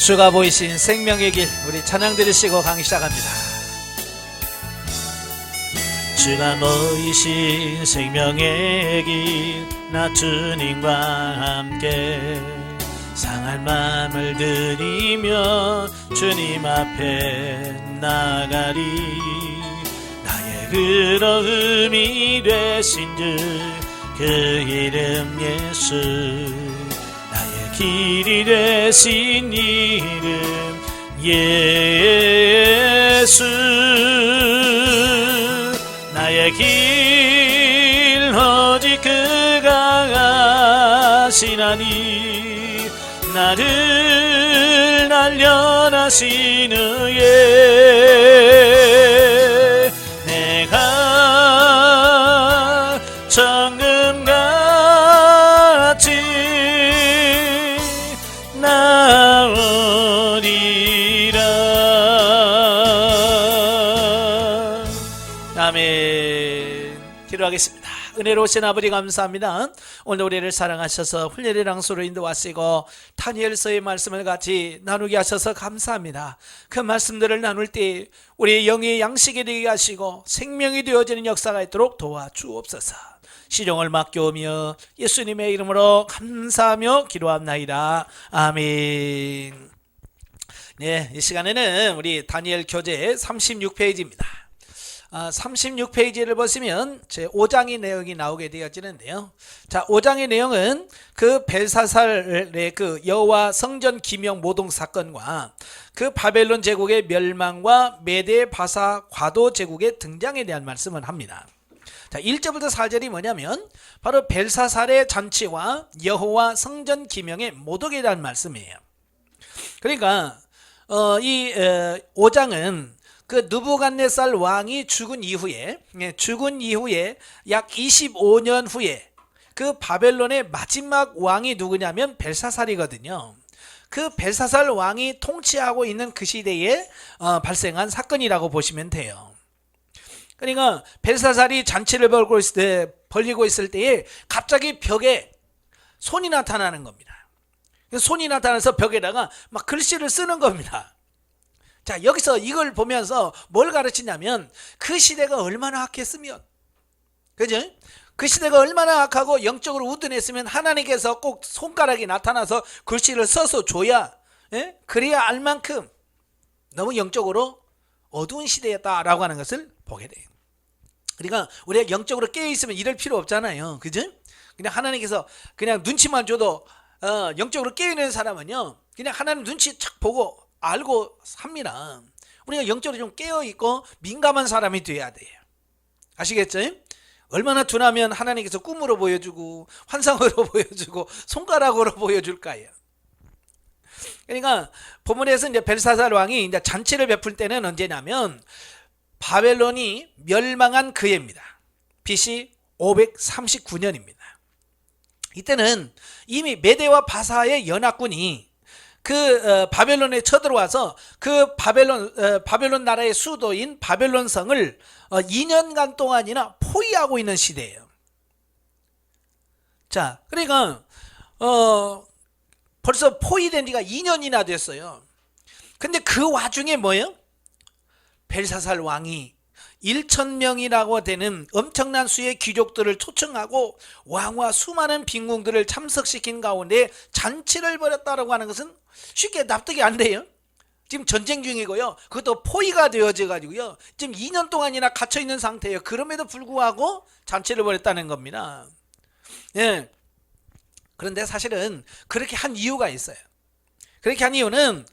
주가 보이신 생명의 길, 우리 찬양 들으시고 강의 시작합니다. 주가 보이신 생명의 길, 나 주님과 함께 상한 마음을 드리며 주님 앞에 나가리. 나의 그러움이 되신 주 그 이름 예수, 나의 길이 되신 이름 예수. 나의 길 오직 그가 아시나니, 나를 날려나신 후에 내가 정금같이 나오리라. 아멘. 기도하겠습니다. 은혜로우신 아버지 감사합니다. 오늘 우리를 사랑하셔서 훈련의 장소로 인도하시고 다니엘서의 말씀을 같이 나누게 하셔서 감사합니다. 그 말씀들을 나눌 때 우리의 영의 양식이 되게 하시고 생명이 되어지는 역사가 있도록 도와주옵소서. 시종을 맡겨오며 예수님의 이름으로 감사하며 기도합나이다. 아멘. 네, 이 시간에는 우리 다니엘 교재 36페이지입니다. 36페이지를 보시면 제 5장의 내용이 나오게 되어지는데요. 자, 5장의 내용은 그 벨사살의 그 여호와 성전 기명 모독 사건과 그 바벨론 제국의 멸망과 메데 바사 과도 제국의 등장에 대한 말씀을 합니다. 자, 1절부터 4절이 뭐냐면 바로 벨사살의 잔치와 여호와 성전 기명의 모독에 대한 말씀이에요. 그러니까 이 5장은 그 느부갓네살 왕이 죽은 이후에 약 25년 후에 그 바벨론의 마지막 왕이 누구냐면 벨사살이거든요. 그 벨사살 왕이 통치하고 있는 그 시대에 발생한 사건이라고 보시면 돼요. 그러니까 벨사살이 잔치를 벌리고 있을 때에 갑자기 벽에 손이 나타나는 겁니다. 손이 나타나서 벽에다가 막 글씨를 쓰는 겁니다. 자, 여기서 이걸 보면서 뭘 가르치냐면 그 시대가 얼마나 악했으면, 그죠? 그 시대가 얼마나 악하고 영적으로 우둔했으면 하나님께서 꼭 손가락이 나타나서 글씨를 써서 줘야, 그래야 알 만큼 너무 영적으로 어두운 시대였다라고 하는 것을 보게 돼요. 그러니까 우리가 영적으로 깨어있으면 이럴 필요 없잖아요. 그죠? 그냥 하나님께서 그냥 눈치만 줘도 영적으로 깨어있는 사람은요, 그냥 하나님 눈치 착 보고 알고 삽니다. 우리가 영적으로 좀 깨어있고 민감한 사람이 돼야 돼요. 아시겠죠? 얼마나 둔하면 하나님께서 꿈으로 보여주고 환상으로 보여주고 손가락으로 보여줄까요? 그러니까 본문에서 이제 벨사살 왕이 이제 잔치를 베풀 때는 언제냐면 바벨론이 멸망한 그 해입니다. BC 539년입니다. 이때는 이미 메대와 바사의 연합군이 그 바벨론에 쳐들어와서 그 바벨론 나라의 수도인 바벨론 성을 2년간 동안이나 포위하고 있는 시대예요. 자, 그러니까 벌써 포위된 지가 2년이나 됐어요. 근데 그 와중에 뭐예요? 벨사살 왕이 1,000명이라고 되는 엄청난 수의 귀족들을 초청하고 왕과 수많은 빈궁들을 참석시킨 가운데 잔치를 벌였다라고 하는 것은 쉽게 납득이 안 돼요. 지금 전쟁 중이고요. 그것도 포위가 되어져 가지고요. 지금 2년 동안이나 갇혀 있는 상태예요. 그럼에도 불구하고 잔치를 벌였다는 겁니다. 예. 그런데 사실은 그렇게 한 이유가 있어요. 그렇게 한 이유는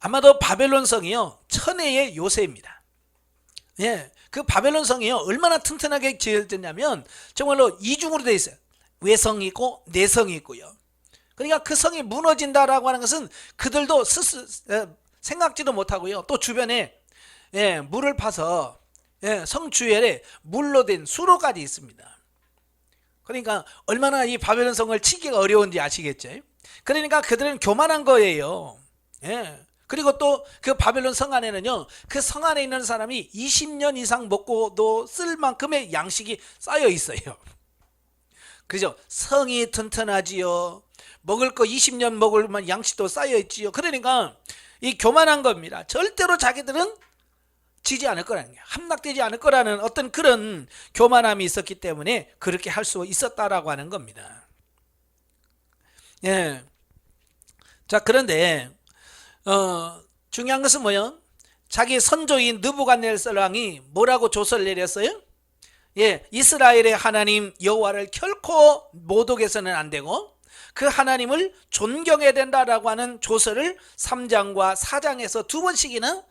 아마도 바벨론 성이요, 천혜의 요새입니다. 예. 그 바벨론 성이요, 얼마나 튼튼하게 지어졌냐면 정말로 이중으로 되어 있어요. 외성이 있고 내성이 있고요. 그러니까 그 성이 무너진다라고 하는 것은 그들도 생각지도 못하고요. 또 주변에 물을 파서 성 주변에 물로 된 수로까지 있습니다. 그러니까 얼마나 이 바벨론 성을 치기가 어려운지 아시겠죠? 그러니까 그들은 교만한 거예요. 그리고 또 그 바벨론 성 안에는요, 그 성 안에 있는 사람이 20년 이상 먹고도 쓸 만큼의 양식이 쌓여 있어요. 그죠? 성이 튼튼하지요. 먹을 거 20년 먹을 만 양식도 쌓여 있지요. 그러니까 이 교만한 겁니다. 절대로 자기들은 지지 않을 거라는 게, 함락되지 않을 거라는 어떤 그런 교만함이 있었기 때문에 그렇게 할 수 있었다라고 하는 겁니다. 예. 자, 그런데 중요한 것은 뭐예요? 자기 선조인 느부갓네살 왕이 뭐라고 조서를 내렸어요? 예, 이스라엘의 하나님 여호와를 결코 모독해서는 안 되고 그 하나님을 존경해야 된다라고 하는 조서를 3장과 4장에서 두 번씩이나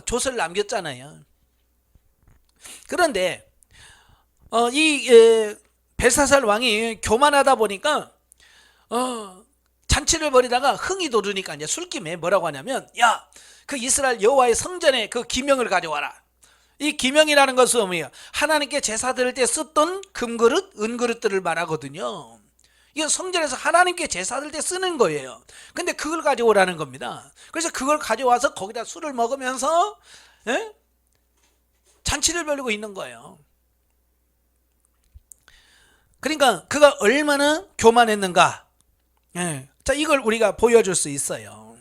조서를 남겼잖아요. 그런데 이 벨사살 왕이 교만하다 보니까 잔치를 벌이다가 흥이 돋으니까 이제 술김에 뭐라고 하냐면, 야, 그 이스라엘 여호와의 성전에 그 기명을 가져와라. 이 기명이라는 것은 뭐예요? 하나님께 제사 드릴 때 썼던 금그릇, 은그릇들을 말하거든요. 이건 성전에서 하나님께 제사 드릴 때 쓰는 거예요. 근데 그걸 가져오라는 겁니다. 그래서 그걸 가져와서 거기다 술을 먹으면서 잔치를 벌이고 있는 거예요. 그러니까 그가 얼마나 교만했는가. 자, 이걸 우리가 보여줄 수 있어요.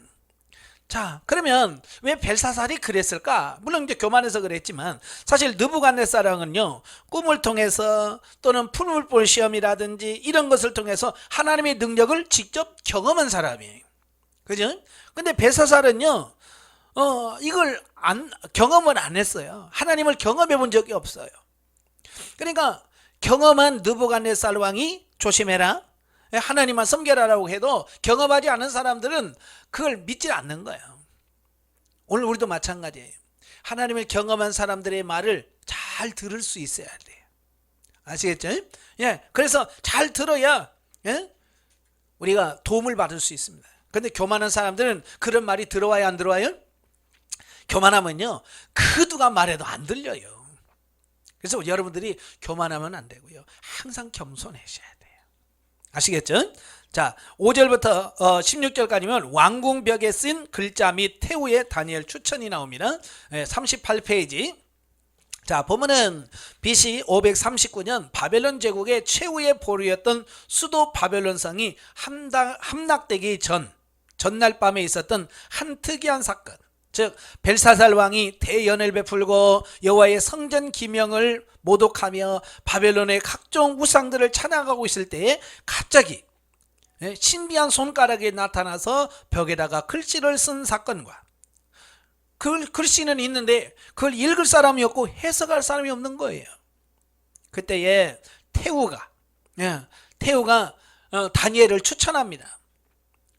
자, 그러면 왜 벨사살이 그랬을까? 물론 이제 교만해서 그랬지만 사실 느부갓네살 왕은요, 꿈을 통해서 또는 풀물볼 시험이라든지 이런 것을 통해서 하나님의 능력을 직접 경험한 사람이에요. 그죠? 근데 벨사살은요, 이걸 경험을 안 했어요. 하나님을 경험해 본 적이 없어요. 그러니까 경험한 느부갓네살 왕이 조심해라, 하나님만 섬겨라라고 해도 경험하지 않은 사람들은 그걸 믿지 않는 거예요. 오늘 우리도 마찬가지예요. 하나님을 경험한 사람들의 말을 잘 들을 수 있어야 돼요. 아시겠죠? 예, 그래서 잘 들어야 우리가 도움을 받을 수 있습니다. 그런데 교만한 사람들은 그런 말이 들어와야 안 들어와요? 교만하면요, 그 누가 말해도 안 들려요. 그래서 여러분들이 교만하면 안 되고요, 항상 겸손하셔야 돼요. 아시겠죠? 자, 5절부터 16절까지면 왕궁벽에 쓴 글자 및 태후의 다니엘 추천이 나옵니다. 38페이지. 자, 보면은 BC 539년 바벨론 제국의 최후의 보루였던 수도 바벨론성이 함락되기 전날 밤에 있었던 한 특이한 사건, 즉 벨사살 왕이 대연을 베풀고 여호와의 성전 기명을 모독하며 바벨론의 각종 우상들을 찬양하고 있을 때에 갑자기 신비한 손가락이 나타나서 벽에다가 글씨를 쓴 사건과, 그 글씨는 있는데 그걸 읽을 사람이 없고 해석할 사람이 없는 거예요. 그때에 태후가 다니엘을 추천합니다.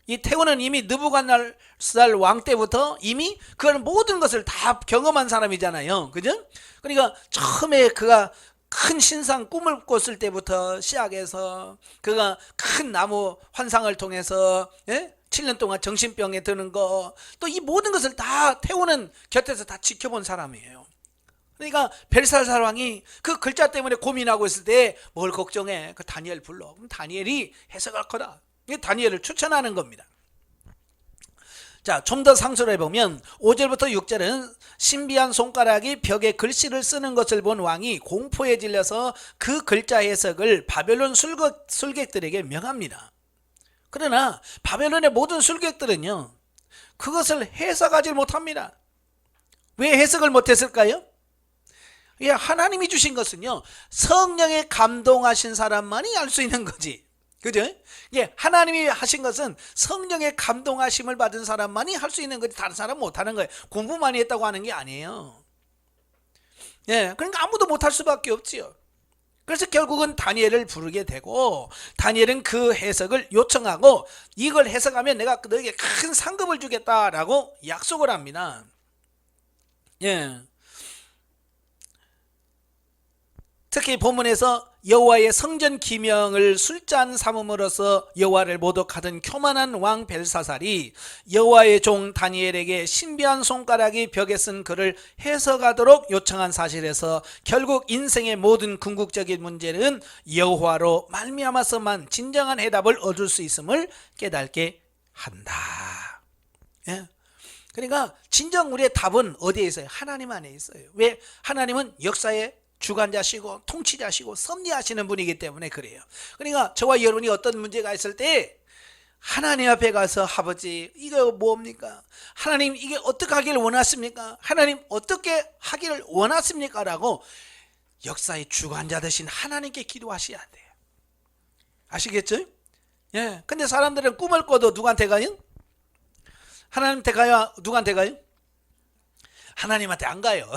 이 태후는 이미 느부갓네살 왕 때부터 이미 그걸 모든 것을 다 경험한 사람이잖아요. 그죠? 그러니까 처음에 그가 큰 신상 꿈을 꿨을 때부터 시작해서 그가 큰 나무 환상을 통해서 7년 동안 정신병에 드는 거, 또 이 모든 것을 다 태우는 곁에서 다 지켜본 사람이에요. 그러니까 벨사살 왕이 그 글자 때문에 고민하고 있을 때 뭘 걱정해? 그 다니엘 불러. 그럼 다니엘이 해석할 거다. 다니엘을 추천하는 겁니다. 자, 좀 더 상수를 해보면 5절부터 6절은 신비한 손가락이 벽에 글씨를 쓰는 것을 본 왕이 공포에 질려서 그 글자 해석을 바벨론 술객들에게 명합니다. 그러나 바벨론의 모든 술객들은요, 그것을 해석하지 못합니다. 왜 해석을 못했을까요? 하나님이 주신 것은요, 성령에 감동하신 사람만이 알 수 있는 거지. 그죠? 하나님이 하신 것은 성령의 감동하심을 받은 사람만이 할 수 있는 거지, 다른 사람은 못하는 거예요. 공부 많이 했다고 하는 게 아니에요. 그러니까 아무도 못할 수밖에 없지요. 그래서 결국은 다니엘을 부르게 되고, 다니엘은 그 해석을 요청하고, 이걸 해석하면 내가 너에게 큰 상급을 주겠다라고 약속을 합니다. 특히 본문에서 여호와의 성전 기명을 술잔 삼음으로써 여호와를 모독하던 교만한 왕 벨사살이 여호와의 종 다니엘에게 신비한 손가락이 벽에 쓴 글을 해석하도록 요청한 사실에서 결국 인생의 모든 궁극적인 문제는 여호와로 말미암아서만 진정한 해답을 얻을 수 있음을 깨닫게 한다. 그러니까 진정 우리의 답은 어디에 있어요? 하나님 안에 있어요. 왜? 하나님은 역사의 주관자시고 통치자시고 섭리하시는 분이기 때문에 그래요. 그러니까 저와 여러분이 어떤 문제가 있을 때 하나님 앞에 가서 아버지 이거 뭡니까? 하나님 이게 어떻게 하기를 원하십니까? 하나님 어떻게 하기를 원하십니까? 라고 역사의 주관자 되신 하나님께 기도하셔야 돼요. 아시겠죠? 예. 근데 사람들은 꿈을 꿔도 누구한테 가요? 하나님한테 가요? 누구한테 가요? 하나님한테 안 가요.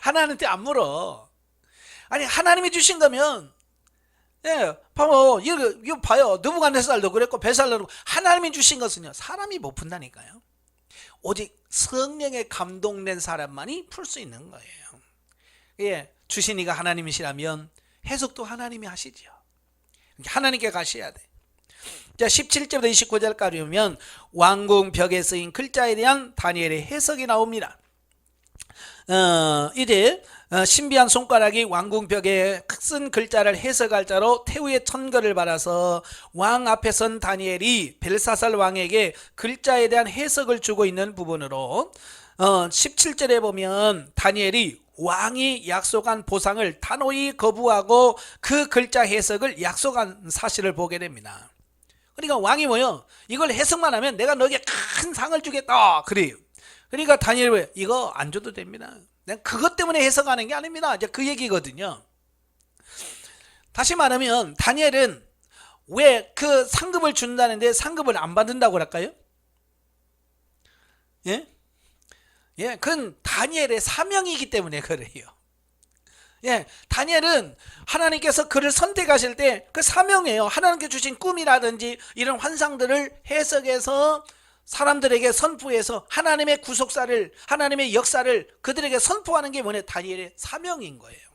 하나님한테 안 물어. 아니 하나님이 주신 거면 예, 봐봐. 이거 봐요. 느부갓네살도 그랬고 벨사살도 하나님이 주신 것은요. 사람이 못 푼다니까요. 오직 성령에 감동된 사람만이 풀 수 있는 거예요. 예, 주신 이가 하나님이시라면 해석도 하나님이 하시죠. 하나님께 가셔야 돼. 자, 17절부터 29절까지 보면 왕궁 벽에 쓰인 글자에 대한 다니엘의 해석이 나옵니다. 이제 신비한 손가락이 왕궁 벽에 쓴 글자를 해석할 자로 태우의 천거를 받아서 왕 앞에 선 다니엘이 벨사살 왕에게 글자에 대한 해석을 주고 있는 부분으로 17절에 보면 다니엘이 왕이 약속한 보상을 단호히 거부하고 그 글자 해석을 약속한 사실을 보게 됩니다. 그러니까 왕이 뭐요? 이걸 해석만 하면 내가 너에게 큰 상을 주겠다 그래요. 그러니까 다니엘이 왜 이거 안 줘도 됩니다. 내가 그것 때문에 해석하는 게 아닙니다. 이제 그 얘기거든요. 다시 말하면 다니엘은 왜 그 상급을 준다는데 상급을 안 받는다고 그럴까요? 예? 예, 그건 다니엘의 사명이기 때문에 그래요. 예, 다니엘은 하나님께서 그를 선택하실 때 그 사명이에요. 하나님께 주신 꿈이라든지 이런 환상들을 해석해서 사람들에게 선포해서 하나님의 구속사를, 하나님의 역사를 그들에게 선포하는 게 뭐냐? 다니엘의 사명인 거예요.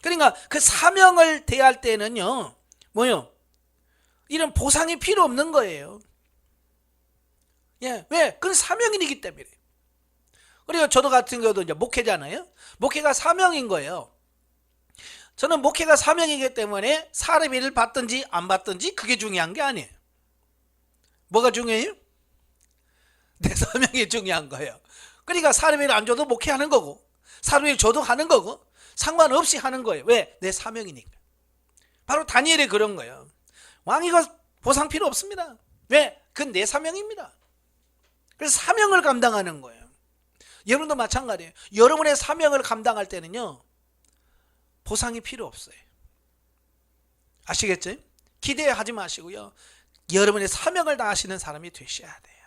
그러니까 그 사명을 대할 때는요, 뭐요? 이런 보상이 필요 없는 거예요. 예, 왜? 그건 사명이기 때문에. 그리고 저도 같은 경우도 이제 목회잖아요. 목회가 사명인 거예요. 저는 목회가 사명이기 때문에 사람의 일을 받든지 안 받든지 그게 중요한 게 아니에요. 뭐가 중요해요? 내 사명이 중요한 거예요. 그러니까 사람의 일 안 줘도 목회하는 거고 사람의 일 줘도 하는 거고 상관없이 하는 거예요. 왜? 내 사명이니까. 바로 다니엘이 그런 거예요. 왕이가 보상 필요 없습니다. 왜? 그건 내 사명입니다. 그래서 사명을 감당하는 거예요. 여러분도 마찬가지예요. 여러분의 사명을 감당할 때는요, 보상이 필요 없어요. 아시겠죠? 기대하지 마시고요. 여러분의 사명을 다하시는 사람이 되셔야 돼요.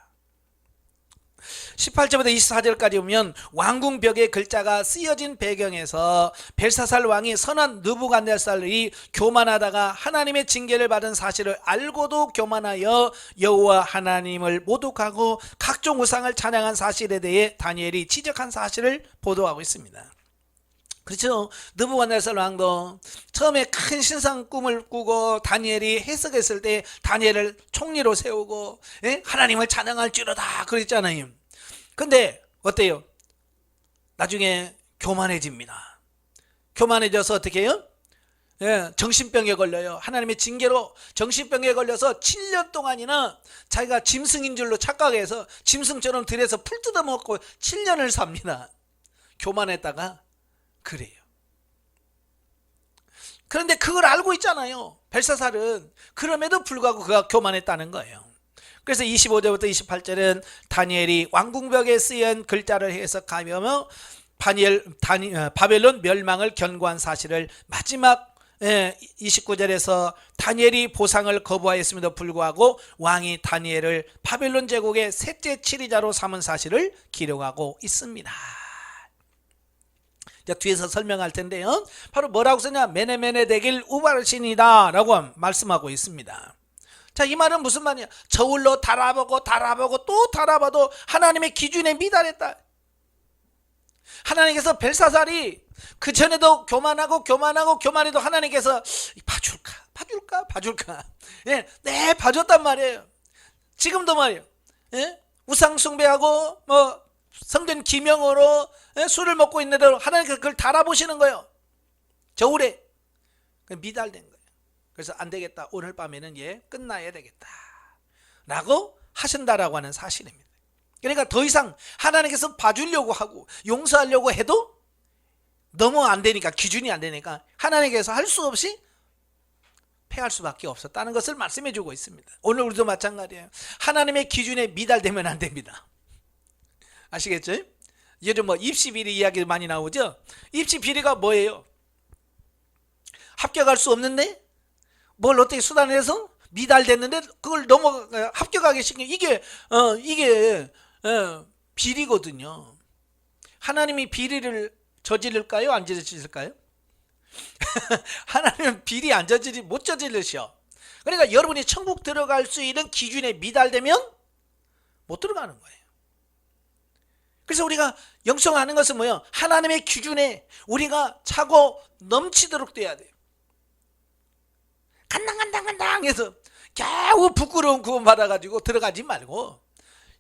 18절부터 24절까지 보면 왕궁 벽에 글자가 쓰여진 배경에서 벨사살 왕이 선한 느부갓네살이 교만하다가 하나님의 징계를 받은 사실을 알고도 교만하여 여호와 하나님을 모독하고 각종 우상을 찬양한 사실에 대해 다니엘이 지적한 사실을 보도하고 있습니다. 그렇죠. 느부갓네살 왕도 처음에 큰 신상 꿈을 꾸고 다니엘이 해석했을 때 다니엘을 총리로 세우고 하나님을 찬양할 줄로다 그랬잖아요. 근데 어때요? 나중에 교만해집니다. 교만해져서 어떻게 해요? 정신병에 걸려요. 하나님의 징계로 정신병에 걸려서 7년 동안이나 자기가 짐승인 줄로 착각해서 짐승처럼 들여서 풀 뜯어먹고 7년을 삽니다. 교만했다가 그래요. 그런데 그걸 알고 있잖아요. 벨사살은. 그럼에도 불구하고 그가 교만했다는 거예요. 그래서 25절부터 28절은 다니엘이 왕궁벽에 쓰인 글자를 해석하며 바벨론 멸망을 경고한 사실을 마지막 29절에서 다니엘이 보상을 거부하였음에도 불구하고 왕이 다니엘을 바벨론 제국의 셋째 치리자로 삼은 사실을 기록하고 있습니다. 뒤에서 설명할 텐데요. 바로 뭐라고 쓰냐? 메네메네 데길 우바르신이다 라고 말씀하고 있습니다. 자, 이 말은 무슨 말이냐? 저울로 달아보고 또 달아봐도 하나님의 기준에 미달했다. 하나님께서 벨사살이 그 전에도 교만해도 하나님께서 봐줄까? 예, 네, 봐줬단 말이에요. 지금도 말이에요. 예? 우상 숭배하고 성전 기명으로 술을 먹고 있는데도 하나님께서 그걸 달아보시는 거예요. 저울에. 미달된 거예요. 그래서 안 되겠다. 오늘 밤에는 끝나야 되겠다. 라고 하신다라고 하는 사실입니다. 그러니까 더 이상 하나님께서 봐주려고 하고 용서하려고 해도 너무 안 되니까, 기준이 안 되니까 하나님께서 할 수 없이 패할 수밖에 없었다는 것을 말씀해 주고 있습니다. 오늘 우리도 마찬가지예요. 하나님의 기준에 미달되면 안 됩니다. 아시겠죠? 요즘 뭐 입시 비리 이야기 많이 나오죠? 입시 비리가 뭐예요? 합격할 수 없는데 뭘 어떻게 수단을 해서 미달됐는데 그걸 합격하게 시키는 이게 비리거든요. 하나님이 비리를 저지를까요? 안 저지를까요? 하나님은 비리 못 저지르셔. 그러니까 여러분이 천국 들어갈 수 있는 기준에 미달되면 못 들어가는 거예요. 그래서 우리가 영성하는 것은 뭐예요? 하나님의 기준에 우리가 차고 넘치도록 돼야 돼요. 간당 해서 겨우 부끄러운 구원 받아가지고 들어가지 말고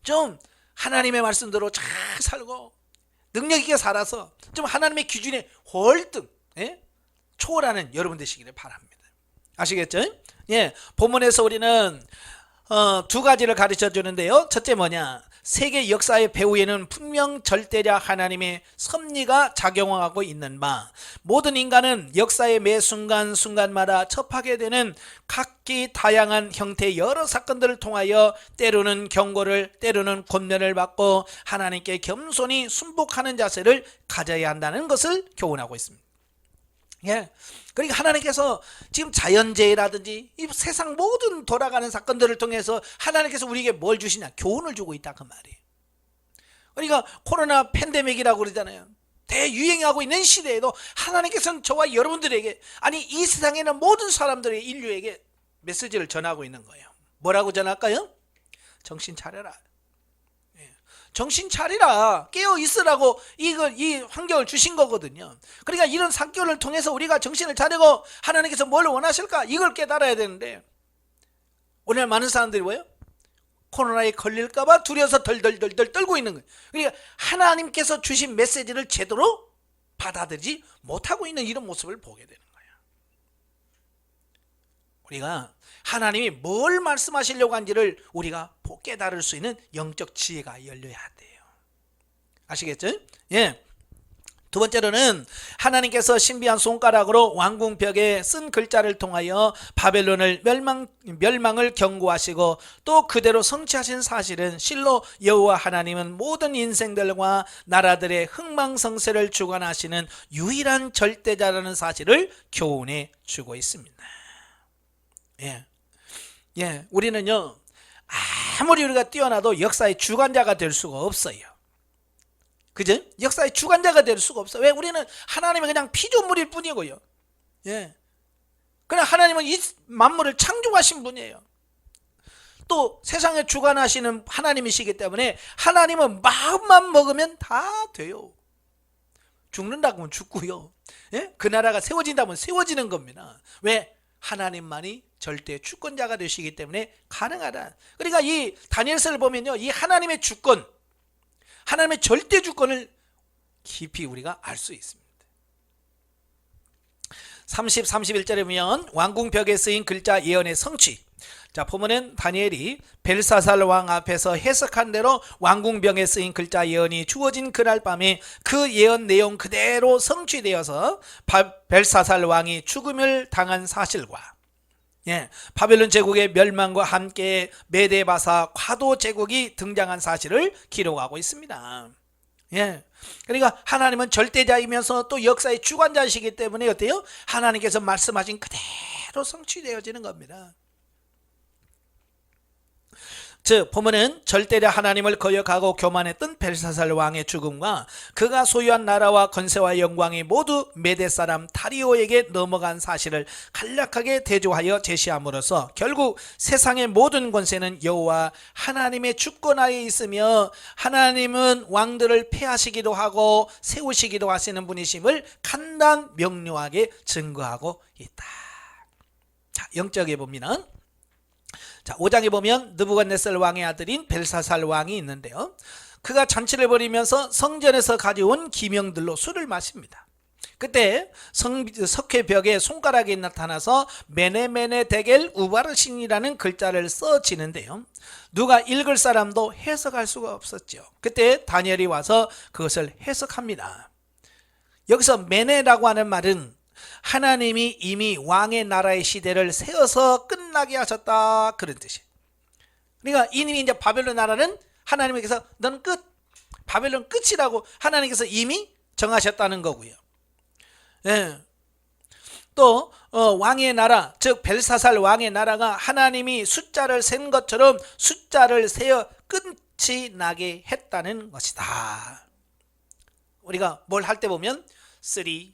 좀 하나님의 말씀대로 잘 살고 능력 있게 살아서 좀 하나님의 기준에 월등 초월하는 여러분 되시기를 바랍니다. 아시겠죠? 예, 본문에서 우리는 두 가지를 가르쳐 주는데요. 첫째 뭐냐? 세계 역사의 배후에는 분명 절대자 하나님의 섭리가 작용하고 있는 바, 모든 인간은 역사의 매 순간순간마다 접하게 되는 각기 다양한 형태의 여러 사건들을 통하여 때로는 경고를, 때로는 권면을 받고 하나님께 겸손히 순복하는 자세를 가져야 한다는 것을 교훈하고 있습니다. 예. 그러니까 하나님께서 지금 자연재해라든지 이 세상 모든 돌아가는 사건들을 통해서 하나님께서 우리에게 뭘 주시냐? 교훈을 주고 있다 그 말이에요. 그러니까 코로나 팬데믹이라고 그러잖아요. 대유행하고 있는 시대에도 하나님께서는 저와 여러분들에게, 아니 이 세상에 있는 모든 사람들의 인류에게 메시지를 전하고 있는 거예요. 뭐라고 전할까요? 정신 차려라. 정신 차리라, 깨어 있으라고 이 환경을 주신 거거든요. 그러니까 이런 사건을 통해서 우리가 정신을 차리고 하나님께서 뭘 원하실까? 이걸 깨달아야 되는데 오늘 많은 사람들이 뭐예요? 코로나에 걸릴까봐 두려워서 덜덜덜 떨고 있는 거예요. 그러니까 하나님께서 주신 메시지를 제대로 받아들이지 못하고 있는 이런 모습을 보게 되는 거예요. 우리가 하나님이 뭘 말씀하시려고 한지를 우리가 깨달을 수 있는 영적 지혜가 열려야 돼요. 아시겠죠? 예. 두 번째로는 하나님께서 신비한 손가락으로 왕궁벽에 쓴 글자를 통하여 바벨론을 멸망을 경고하시고 또 그대로 성취하신 사실은 실로 여호와 하나님은 모든 인생들과 나라들의 흥망성쇠를 주관하시는 유일한 절대자라는 사실을 교훈해 주고 있습니다. 예, 우리는요 아무리 우리가 뛰어나도 역사의 주관자가 될 수가 없어요. 그죠? 역사의 주관자가 될 수가 없어. 왜? 우리는 하나님의 그냥 피조물일 뿐이고요. 예. 그냥 하나님은 이 만물을 창조하신 분이에요. 또 세상에 주관하시는 하나님이시기 때문에 하나님은 마음만 먹으면 다 돼요. 죽는다고 하면 죽고요. 예? 그 나라가 세워진다면 세워지는 겁니다. 왜? 하나님만이 절대 주권자가 되시기 때문에 가능하다. 그러니까 이 다니엘서를 보면요, 이 하나님의 주권, 하나님의 절대 주권을 깊이 우리가 알 수 있습니다. 30, 31절에 보면 왕궁벽에 쓰인 글자 예언의 성취. 자, 보면은 다니엘이 벨사살 왕 앞에서 해석한 대로 왕궁벽에 쓰인 글자 예언이 주어진 그날 밤에 그 예언 내용 그대로 성취되어서 벨사살 왕이 죽음을 당한 사실과 바벨론 제국의 멸망과 함께 메데바사 과도 제국이 등장한 사실을 기록하고 있습니다. 그러니까 하나님은 절대자이면서 또 역사의 주관자이시기 때문에 어때요? 하나님께서 말씀하신 그대로 성취되어지는 겁니다. 즉 보면은 절대자 하나님을 거역하고 교만했던 벨사살 왕의 죽음과 그가 소유한 나라와 권세와 영광이 모두 메대 사람 다리오에게 넘어간 사실을 간략하게 대조하여 제시함으로써 결국 세상의 모든 권세는 여호와 하나님의 주권하에 있으며 하나님은 왕들을 폐하시기도 하고 세우시기도 하시는 분이심을 간단 명료하게 증거하고 있다. 자, 영적에 보면 자, 5장에 보면 느부갓네살 왕의 아들인 벨사살 왕이 있는데요. 그가 잔치를 벌이면서 성전에서 가져온 기명들로 술을 마십니다. 그때 석회벽에 손가락이 나타나서 메네메네 데겔 우바르신이라는 글자를 써지는데요. 누가 읽을 사람도 해석할 수가 없었죠. 그때 다니엘이 와서 그것을 해석합니다. 여기서 메네라고 하는 말은 하나님이 이미 왕의 나라의 시대를 세워서 끝나게 하셨다, 그런 뜻이에요. 그러니까 이미 이제 바벨론 나라는 하나님께서 넌 끝, 바벨론 끝이라고 하나님께서 이미 정하셨다는 거고요. 예. 또 왕의 나라, 즉 벨사살 왕의 나라가 하나님이 숫자를 센 것처럼 숫자를 세어 끝이 나게 했다는 것이다. 우리가 뭘 할 때 보면 3, 2,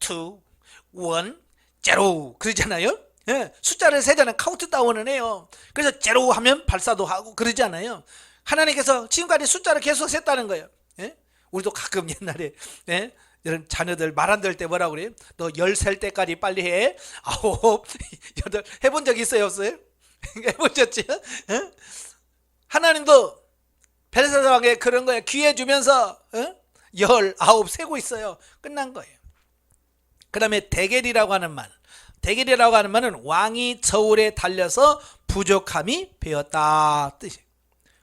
1, 0 그러잖아요. 예, 숫자를 세잖아요. 카운트다운을 해요. 그래서 0 하면 발사도 하고 그러잖아요. 하나님께서 지금까지 숫자를 계속 셌다는 거예요. 예? 우리도 가끔 옛날에 이런 자녀들 말 안 들 때 뭐라고 그래요? 너 10살 때까지 빨리 해. 9, 8 해본 적 있어요, 없어요? 해보셨죠? 예? 하나님도 벨사살에게 그런 거예요. 기회 주면서 19 세고 있어요. 끝난 거예요. 그 다음에 대겔이라고 하는 말, 대겔이라고 하는 말은 왕이 저울에 달려서 부족함이 배었다 뜻이에요.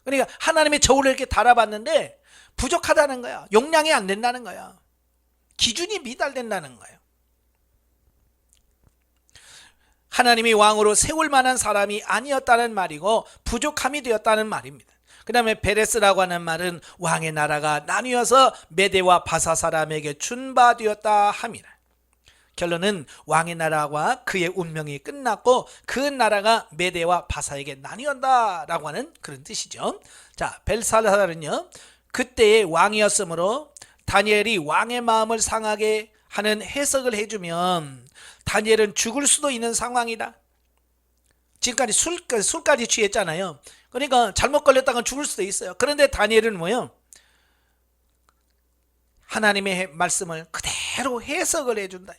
그러니까 하나님의 저울을 이렇게 달아봤는데 부족하다는 거야. 용량이 안 된다는 거야. 기준이 미달된다는 거예요. 하나님이 왕으로 세울 만한 사람이 아니었다는 말이고 부족함이 되었다는 말입니다. 그 다음에 베레스라고 하는 말은 왕의 나라가 나뉘어서 메대와 바사 사람에게 준바되었다 함이라. 결론은 왕의 나라와 그의 운명이 끝났고 그 나라가 메대와 바사에게 나뉘었다라고 하는 그런 뜻이죠. 자, 벨사살은요 그때의 왕이었으므로 다니엘이 왕의 마음을 상하게 하는 해석을 해주면 다니엘은 죽을 수도 있는 상황이다. 지금까지 술까지 취했잖아요. 그러니까 잘못 걸렸다가 죽을 수도 있어요. 그런데 다니엘은 뭐요? 하나님의 말씀을 그대로 해석을 해준다.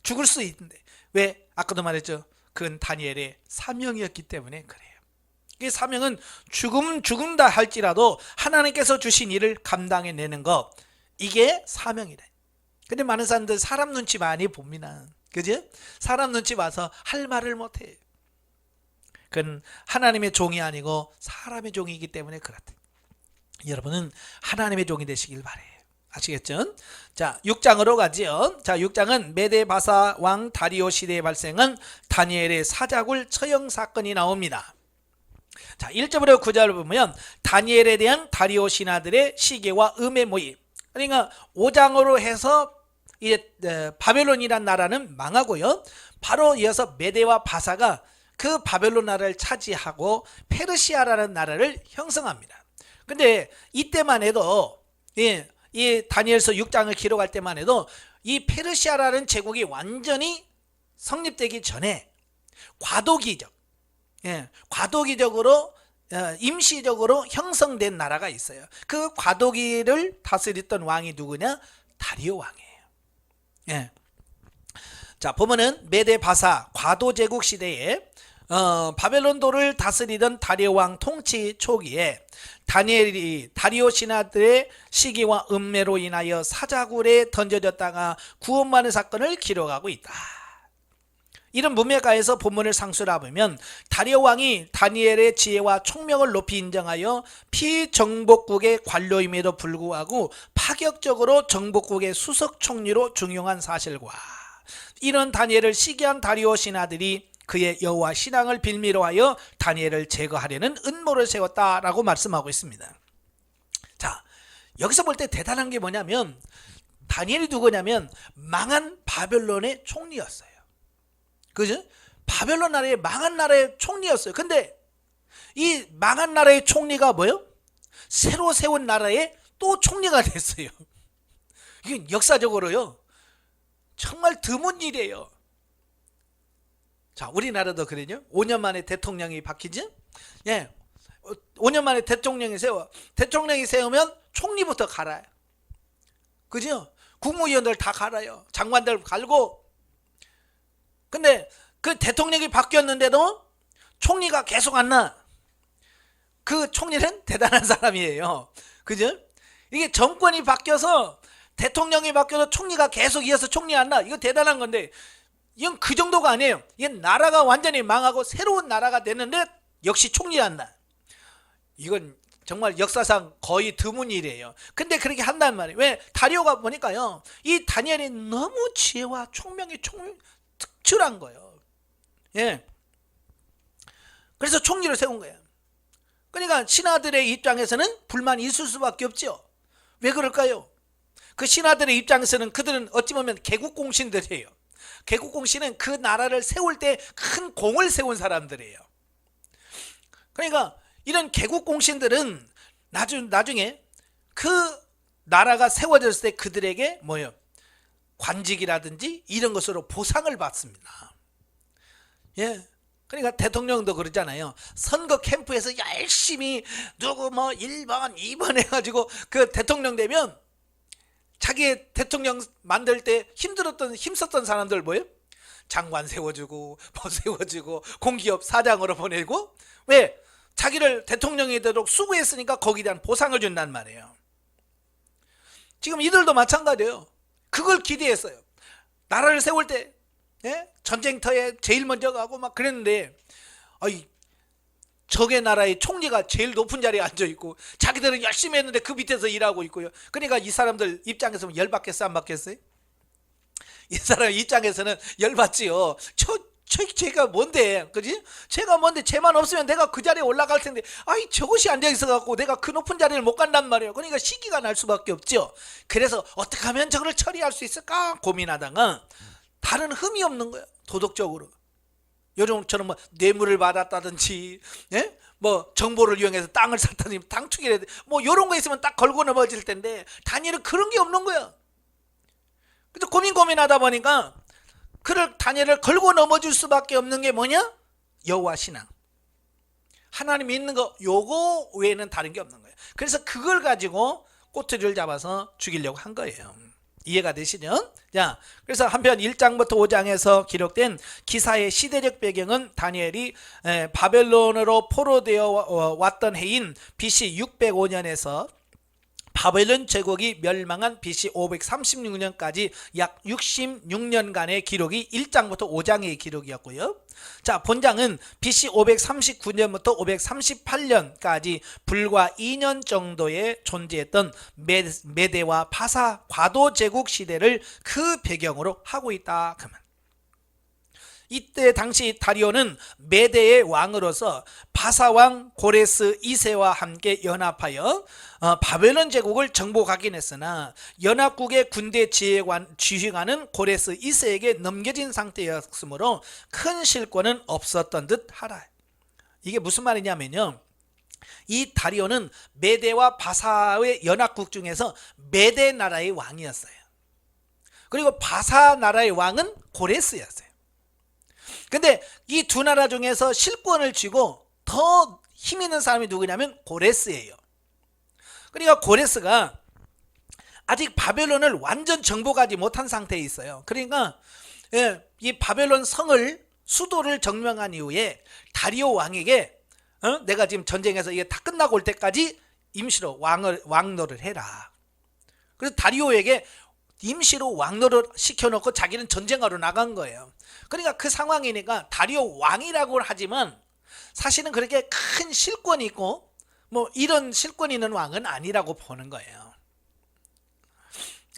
죽을 수 있는데 왜? 아까도 말했죠. 그건 다니엘의 사명이었기 때문에 그래요. 이 사명은 죽음다 할지라도 하나님께서 주신 일을 감당해내는 것, 이게 사명이다. 근데 많은 사람들 사람 눈치 많이 봅니다. 그죠? 사람 눈치 봐서 할 말을 못해요. 그건 하나님의 종이 아니고 사람의 종이기 때문에 그렇다. 여러분은 하나님의 종이 되시길 바래요. 아시겠죠? 자, 6장으로 가지요. 자, 6장은 메데 바사 왕 다리오 시대에 발생한 다니엘의 사자굴 처형 사건이 나옵니다. 자, 1절부터 9절을 보면 다니엘에 대한 다리오 신하들의 시계와 음의 모임. 그러니까 5장으로 해서 이제 바벨론이란 나라는 망하고요. 바로 이어서 메데와 바사가 그 바벨론 나라를 차지하고 페르시아라는 나라를 형성합니다. 근데 이때만 해도 이 다니엘서 6장을 기록할 때만 해도 이 페르시아라는 제국이 완전히 성립되기 전에 과도기적으로 임시적으로 형성된 나라가 있어요. 그 과도기를 다스렸던 왕이 누구냐? 다리오 왕이에요. 예. 자, 보면은 메데 바사 과도제국 시대에 바벨론도를 다스리던 다리오 왕 통치 초기에 다니엘이 다리오 신하들의 시기와 음매로 인하여 사자굴에 던져졌다가 구원받는 사건을 기록하고 있다. 이런 문맥가에서 본문을 상수라 보면 다리오 왕이 다니엘의 지혜와 총명을 높이 인정하여 피정복국의 관료임에도 불구하고 파격적으로 정복국의 수석 총리로 중용한 사실과 이런 다니엘을 시기한 다리오 신하들이 그의 여호와 신앙을 빌미로 하여 다니엘을 제거하려는 음모를 세웠다라고 말씀하고 있습니다. 자, 여기서 볼 때 대단한 게 뭐냐면 다니엘이 누구냐면 망한 바벨론의 총리였어요. 그죠? 바벨론 나라의 망한 나라의 총리였어요. 근데 이 망한 나라의 총리가 뭐예요? 새로 세운 나라의 또 총리가 됐어요. 이게 역사적으로요 정말 드문 일이에요. 자, 우리나라도 그래요. 5년 만에 대통령이 바뀌지? 예, 5년 만에 대통령이 세워. 대통령이 세우면 총리부터 갈아요. 그죠? 국무위원들 다 갈아요. 장관들 갈고. 근데 그 대통령이 바뀌었는데도 총리가 계속 안 나. 그 총리는 대단한 사람이에요. 그죠? 이게 정권이 바뀌어서 대통령이 바뀌어서 총리가 계속 이어서 총리 안 나. 이거 대단한 건데 이건 그 정도가 아니에요. 이건 나라가 완전히 망하고 새로운 나라가 됐는데 역시 총리 안 나. 이건 정말 역사상 거의 드문 일이에요. 근데 그렇게 한단 말이에요. 왜? 다리오가 보니까요, 이 다니엘이 너무 지혜와 총명이 특출한 거예요. 예. 그래서 총리를 세운 거예요. 그러니까 신하들의 입장에서는 불만이 있을 수밖에 없죠. 왜 그럴까요? 그 신하들의 입장에서는 그들은 어찌 보면 개국공신들이에요. 개국공신은 그 나라를 세울 때 큰 공을 세운 사람들이에요. 그러니까 이런 개국공신들은 나중에 그 나라가 세워졌을 때 그들에게 뭐예요? 관직이라든지 이런 것으로 보상을 받습니다. 예. 그러니까 대통령도 그러잖아요. 선거 캠프에서 열심히 누구 뭐 1번, 2번 해가지고 그 대통령 되면 자기 대통령 만들 때 힘썼던 사람들 뭐예요? 장관 세워주고 뭐 세워주고 공기업 사장으로 보내고, 왜? 자기를 대통령이 되도록 수고했으니까 거기에 대한 보상을 준단 말이에요. 지금 이들도 마찬가지예요. 그걸 기대했어요. 나라를 세울 때, 예? 전쟁터에 제일 먼저 가고 막 그랬는데, 적의 나라의 총리가 제일 높은 자리에 앉아있고 자기들은 열심히 했는데 그 밑에서 일하고 있고요. 그러니까 이 사람들 입장에서는 열받겠어 안 받겠어요? 이 사람 입장에서는 열받지요. 제가 뭔데, 그지? 제가 뭔데, 쟤만 없으면 내가 그 자리에 올라갈 텐데, 저것이 앉아있어갖고 내가 그 높은 자리를 못 간단 말이에요. 그러니까 시기가 날 수밖에 없죠. 그래서 어떻게 하면 저걸 처리할 수 있을까 고민하다가 다른 흠이 없는 거예요. 도덕적으로. 요즘처럼 뭐 뇌물을 받았다든지, 예? 뭐 정보를 이용해서 땅을 샀다든지, 땅 투기를 뭐 이런 거 있으면 딱 걸고 넘어질 텐데, 다니엘은 그런 게 없는 거야. 그래서 고민하다 보니까 다니엘을 걸고 넘어질 수밖에 없는 게 뭐냐? 여호와 신앙. 하나님 믿는 거, 요거 외에는 다른 게 없는 거예요. 그래서 그걸 가지고 꼬투리를 잡아서 죽이려고 한 거예요. 이해가 되시죠? 자, 그래서 한편 1장부터 5장에서 기록된 기사의 시대적 배경은 다니엘이 바벨론으로 포로되어 왔던 해인 BC 605년에서 바벨론 제국이 멸망한 BC 536년까지 약 66년간의 기록이 1장부터 5장의 기록이었고요. 자, 본장은 BC 539년부터 538년까지 불과 2년 정도에 존재했던 메대와 바사 과도 제국 시대를 그 배경으로 하고 있다. 그만. 이때 당시 다리오는 메대의 왕으로서 바사왕 고레스 2세와 함께 연합하여 바벨론 제국을 정복하긴 했으나 연합국의 군대 지휘관은 고레스 2세에게 넘겨진 상태였으므로 큰 실권은 없었던 듯 하라. 이게 무슨 말이냐면요, 이 다리오는 메대와 바사의 연합국 중에서 메대 나라의 왕이었어요. 그리고 바사 나라의 왕은 고레스였어요. 근데 이 두 나라 중에서 실권을 쥐고 더 힘 있는 사람이 누구냐면 고레스예요. 그러니까 고레스가 아직 바벨론을 완전 정복하지 못한 상태에 있어요. 그러니까 이 바벨론 성을, 수도를 점령한 이후에 다리오 왕에게 내가 지금 전쟁에서 이게 다 끝나고 올 때까지 임시로 왕노를 해라. 그래서 다리오에게 임시로 왕노를 시켜놓고 자기는 전쟁하러 나간 거예요. 그러니까 그 상황이니까 다리오 왕이라고 하지만 사실은 그렇게 큰 실권이 있고 뭐 이런 실권 있는 왕은 아니라고 보는 거예요.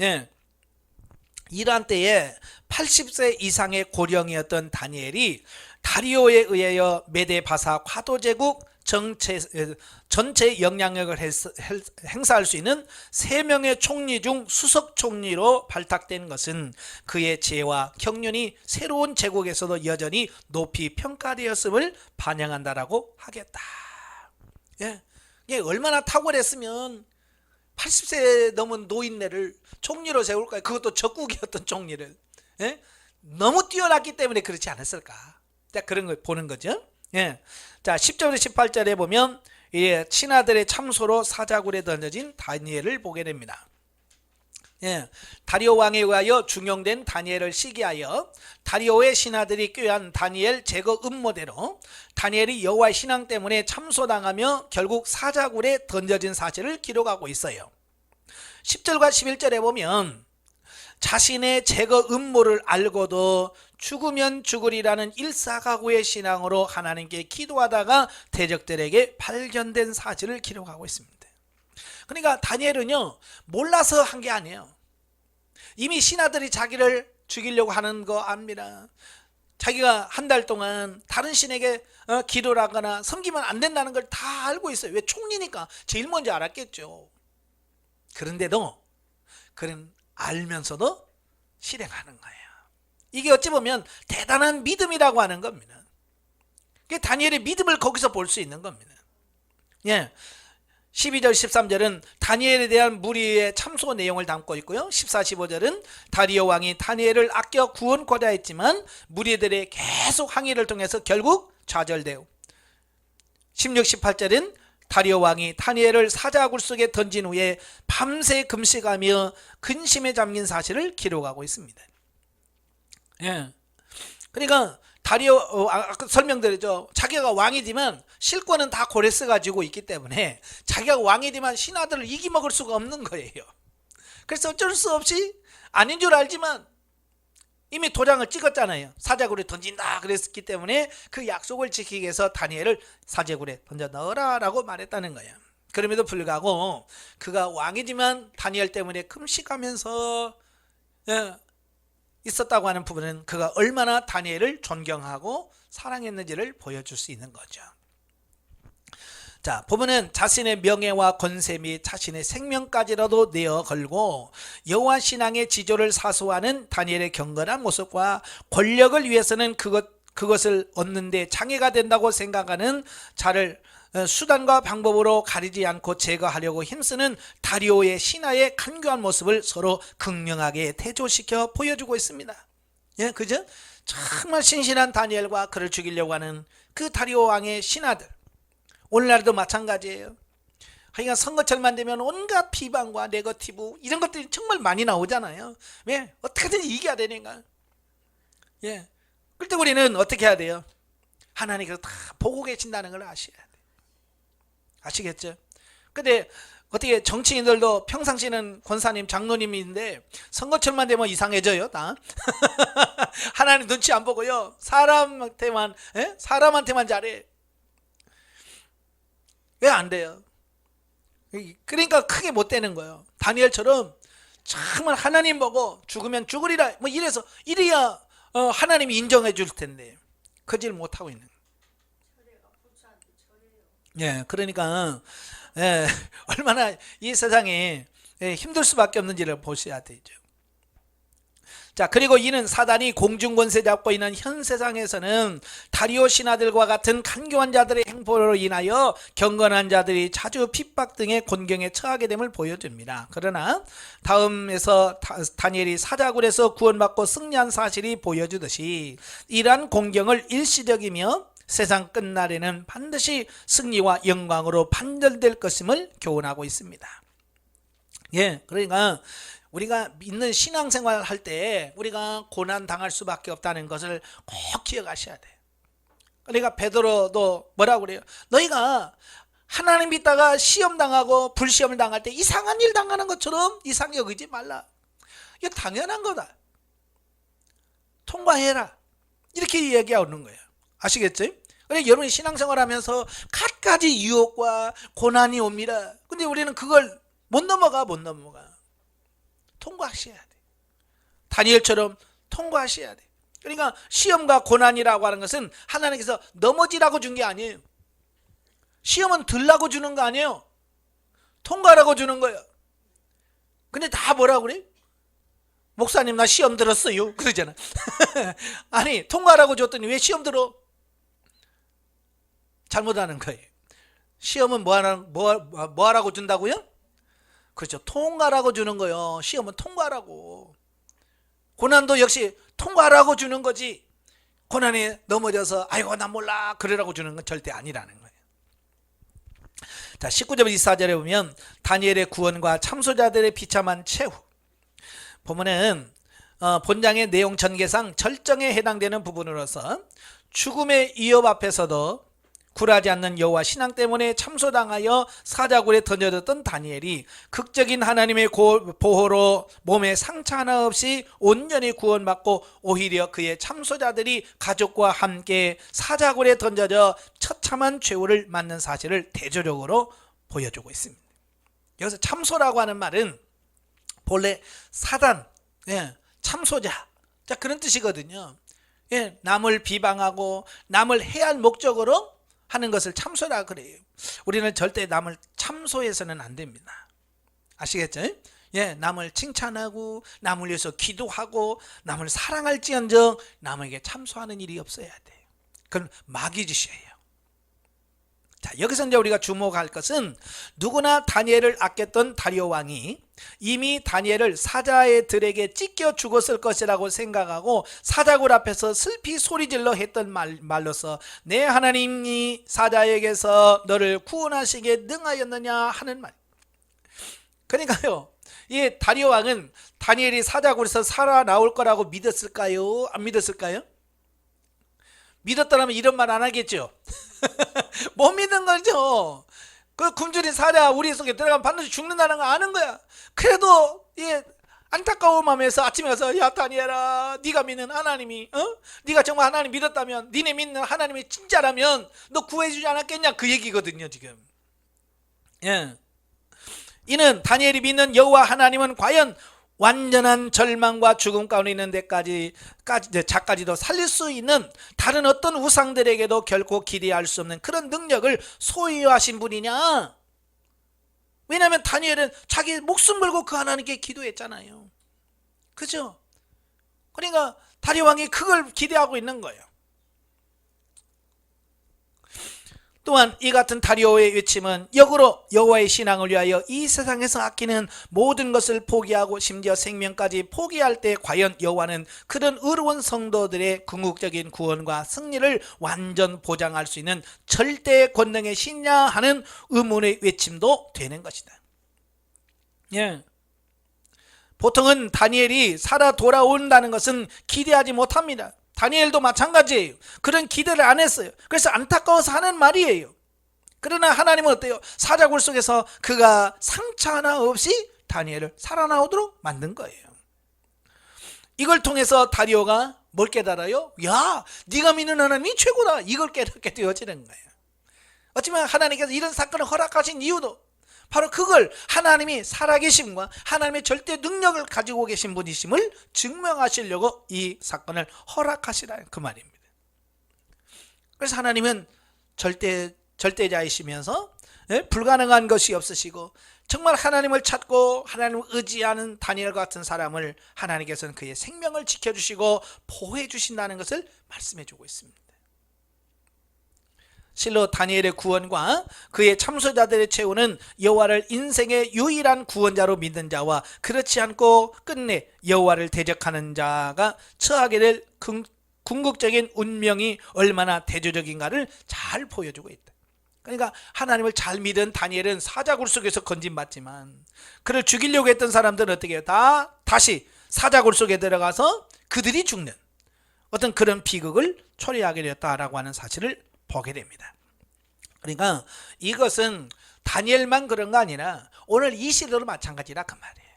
예. 이러한 때에 80세 이상의 고령이었던 다니엘이 다리오에 의하여 메데 바사 과도 제국 전체 영향력을 행사할 수 있는 3명의 총리 중 수석 총리로 발탁된 것은 그의 지혜와 경륜이 새로운 제국에서도 여전히 높이 평가되었음을 반영한다라고 하겠다. 예, 이게 얼마나 탁월했으면 80세 넘은 노인네를 총리로 세울까요? 그것도 적국이었던 총리를. 예? 너무 뛰어났기 때문에 그렇지 않았을까? 자, 그런 걸 보는 거죠. 예. 자, 10절에서 18절에 보면 신하들의 참소로 사자굴에 던져진 다니엘을 보게 됩니다. 예. 다리오 왕에 의하여 중용된 다니엘을 시기하여 다리오의 신하들이 꾀한 다니엘 제거 음모대로 다니엘이 여호와의 신앙 때문에 참소당하며 결국 사자굴에 던져진 사실을 기록하고 있어요. 10절과 11절에 보면 자신의 제거 음모를 알고도 죽으면 죽으리라는 일사각오의 신앙으로 하나님께 기도하다가 대적들에게 발견된 사실을 기록하고 있습니다. 그러니까 다니엘은요, 몰라서 한 게 아니에요. 이미 신하들이 자기를 죽이려고 하는 거 압니다. 자기가 한 달 동안 다른 신에게 기도를 하거나 섬기면 안 된다는 걸 다 알고 있어요. 왜? 총리니까 제일 먼저 알았겠죠. 그런데도 그런 알면서도 실행하는 거예요. 이게 어찌 보면 대단한 믿음이라고 하는 겁니다. 다니엘의 믿음을 거기서 볼 수 있는 겁니다. 예. 12절 13절은 다니엘에 대한 무리의 참소 내용을 담고 있고요. 14, 15절은 다리오 왕이 다니엘을 아껴 구원코자 했지만 무리들의 계속 항의를 통해서 결국 좌절되고, 16, 18절은 다리오 왕이 다니엘을 사자굴 속에 던진 후에 밤새 금식하며 근심에 잠긴 사실을 기록하고 있습니다. 예. 그러니까 다리오, 아까 설명드렸죠. 자기가 왕이지만 실권은 다 고레스 가지고 있기 때문에 자기가 왕이지만 신하들을 이기먹을 수가 없는 거예요. 그래서 어쩔 수 없이 아닌 줄 알지만 이미 도장을 찍었잖아요. 사자굴에 던진다 그랬기 때문에 그 약속을 지키기 위해서 다니엘을 사자굴에 던져 넣어라 라고 말했다는 거예요. 그럼에도 불구하고 그가 왕이지만 다니엘 때문에 금식하면서 있었다고 하는 부분은 그가 얼마나 다니엘을 존경하고 사랑했는지를 보여줄 수 있는 거죠. 자, 보면은 자신의 명예와 권세 및 자신의 생명까지라도 내어 걸고 여호와 신앙의 지조를 사수하는 다니엘의 경건한 모습과 권력을 위해서는 그것을 얻는 데 장애가 된다고 생각하는 자를 수단과 방법으로 가리지 않고 제거하려고 힘쓰는 다리오의 신하의 간교한 모습을 서로 극명하게 대조시켜 보여주고 있습니다. 예, 그죠? 정말 신실한 다니엘과 그를 죽이려고 하는 그 다리오 왕의 신하들, 오늘날도 마찬가지예요. 그러니까 선거철만 되면 온갖 비방과 네거티브 이런 것들이 정말 많이 나오잖아요. 왜? 어떻게든 이겨야 되니까. 예, 그때 우리는 어떻게 해야 돼요? 하나님께서 다 보고 계신다는 걸 아셔야 돼요. 아시겠죠? 근데 어떻게 정치인들도 평상시는 권사님, 장로님인데 선거철만 되면 이상해져요, 다. 하나님 눈치 안 보고요. 사람한테만 잘해. 왜 안 돼요? 그러니까 크게 못 되는 거예요. 다니엘처럼 정말 하나님 보고 죽으면 죽으리라 뭐 이래야 하나님이 인정해 줄 텐데 그질 못하고 있는 거예요. 예, 그러니까 얼마나 이 세상에 힘들 수밖에 없는지를 보셔야 되죠. 자, 그리고 이는 사단이 공중권세 잡고 있는 현 세상에서는 다리오 신하들과 같은 간교한 자들의 행보로 인하여 경건한 자들이 자주 핍박 등의 곤경에 처하게 됨을 보여줍니다. 그러나 다음에서 다니엘이 사자굴에서 구원받고 승리한 사실이 보여주듯이 이러한 공경을 일시적이며 세상 끝날에는 반드시 승리와 영광으로 판결될 것임을 교훈하고 있습니다. 예, 그러니까 우리가 믿는 신앙생활 할 때 우리가 고난 당할 수밖에 없다는 것을 꼭 기억하셔야 돼요. 그러니까 베드로도 뭐라고 그래요? 너희가 하나님 믿다가 시험 당하고 불시험을 당할 때 이상한 일 당하는 것처럼 이상히 여기지 말라. 이거 당연한 거다. 통과해라. 이렇게 얘기하는 거예요. 아시겠죠? 그래, 여러분이 신앙생활 하면서 갖가지 유혹과 고난이 옵니다. 근데 우리는 그걸 못 넘어가. 통과하셔야 돼. 다니엘처럼 통과하셔야 돼. 그러니까 시험과 고난이라고 하는 것은 하나님께서 넘어지라고 준 게 아니에요. 시험은 들라고 주는 거 아니에요. 통과라고 주는 거예요. 근데 다 뭐라고 그래? 목사님 나 시험 들었어요. 그러잖아. 아니 통과라고 줬더니 왜 시험 들어? 잘못하는 거예요. 시험은 뭐 하라고 준다고요? 그렇죠. 통과라고 주는 거예요. 시험은 통과라고. 고난도 역시 통과라고 주는 거지. 고난에 넘어져서 아이고 나 몰라 그러라고 주는 건 절대 아니라는 거예요. 자, 19절 24절에 보면 다니엘의 구원과 참소자들의 비참한 최후. 보면은 본장의 내용 전개상 절정에 해당되는 부분으로서 죽음의 위협 앞에서도 굴하지 않는 여호와 신앙 때문에 참소당하여 사자굴에 던져졌던 다니엘이 극적인 하나님의 보호로 몸에 상처 하나 없이 온전히 구원받고 오히려 그의 참소자들이 가족과 함께 사자굴에 던져져 처참한 최후를 맞는 사실을 대조적으로 보여주고 있습니다. 여기서 참소라고 하는 말은 본래 사단, 참소자, 자, 그런 뜻이거든요. 남을 비방하고 남을 해할 목적으로 하는 것을 참소라 그래요. 우리는 절대 남을 참소해서는 안 됩니다. 아시겠죠? 남을 칭찬하고 남을 위해서 기도하고 남을 사랑할지언정 남에게 참소하는 일이 없어야 돼요. 그건 마귀짓이에요. 자, 여기서 이제 우리가 주목할 것은 누구나 다니엘을 아꼈던 다리오 왕이 이미 다니엘을 사자들에게 찢겨 죽었을 것이라고 생각하고 사자굴 앞에서 슬피 소리질러 했던 말로서 내 하나님이 사자에게서 너를 구원하시기에 능하였느냐 하는 말. 그러니까요, 이 다리오 왕은 다니엘이 사자굴에서 살아나올 거라고 믿었을까요? 안 믿었을까요? 믿었더라면 이런 말 안 하겠죠. 못 믿는 거죠. 그 굶주린 사자 우리 속에 들어가면 반드시 죽는다는 거 아는 거야. 그래도 안타까운 마음에서 아침에 가서 야 다니엘아, 네가 믿는 하나님이 네가 정말 하나님 믿었다면, 니네 믿는 하나님이 진짜라면 너 구해주지 않았겠냐, 그 얘기거든요 지금. 이는 다니엘이 믿는 여호와 하나님은 과연 완전한 절망과 죽음 가운데 있는 자까지도 살릴 수 있는 다른 어떤 우상들에게도 결코 기대할 수 없는 그런 능력을 소유하신 분이냐? 왜냐하면 다니엘은 자기 목숨 걸고 그 하나님께 기도했잖아요. 그죠? 그러니까 다리오 왕이 그걸 기대하고 있는 거예요. 또한 이 같은 다리오의 외침은 역으로 여호와의 신앙을 위하여 이 세상에서 아끼는 모든 것을 포기하고 심지어 생명까지 포기할 때 과연 여호와는 그런 의로운 성도들의 궁극적인 구원과 승리를 완전 보장할 수 있는 절대 권능의 신냐 하는 의문의 외침도 되는 것이다. 보통은 다니엘이 살아 돌아온다는 것은 기대하지 못합니다. 다니엘도 마찬가지예요. 그런 기대를 안 했어요. 그래서 안타까워서 하는 말이에요. 그러나 하나님은 어때요? 사자굴 속에서 그가 상처 하나 없이 다니엘을 살아나오도록 만든 거예요. 이걸 통해서 다리오가 뭘 깨달아요? 야, 네가 믿는 하나님이 최고다, 이걸 깨닫게 되어지는 거예요. 어쩌면 하나님께서 이런 사건을 허락하신 이유도 바로 그걸 하나님이 살아계심과 하나님의 절대 능력을 가지고 계신 분이심을 증명하시려고 이 사건을 허락하시라는 그 말입니다. 그래서 하나님은 절대자이시면서 불가능한 것이 없으시고 정말 하나님을 찾고 하나님을 의지하는 다니엘 같은 사람을 하나님께서는 그의 생명을 지켜주시고 보호해 주신다는 것을 말씀해 주고 있습니다. 실로 다니엘의 구원과 그의 참소자들의 최후는 여호와를 인생의 유일한 구원자로 믿는 자와 그렇지 않고 끝내 여호와를 대적하는 자가 처하게 될 궁극적인 운명이 얼마나 대조적인가를 잘 보여주고 있다. 그러니까 하나님을 잘 믿은 다니엘은 사자굴 속에서 건진받지만 그를 죽이려고 했던 사람들은 어떻게 해요? 다시 사자굴 속에 들어가서 그들이 죽는 어떤 그런 비극을 초래하게 되었다라고 하는 사실을 보게 됩니다. 그러니까 이것은 다니엘만 그런 거 아니라 오늘 이 시대도 마찬가지라 그 말이에요.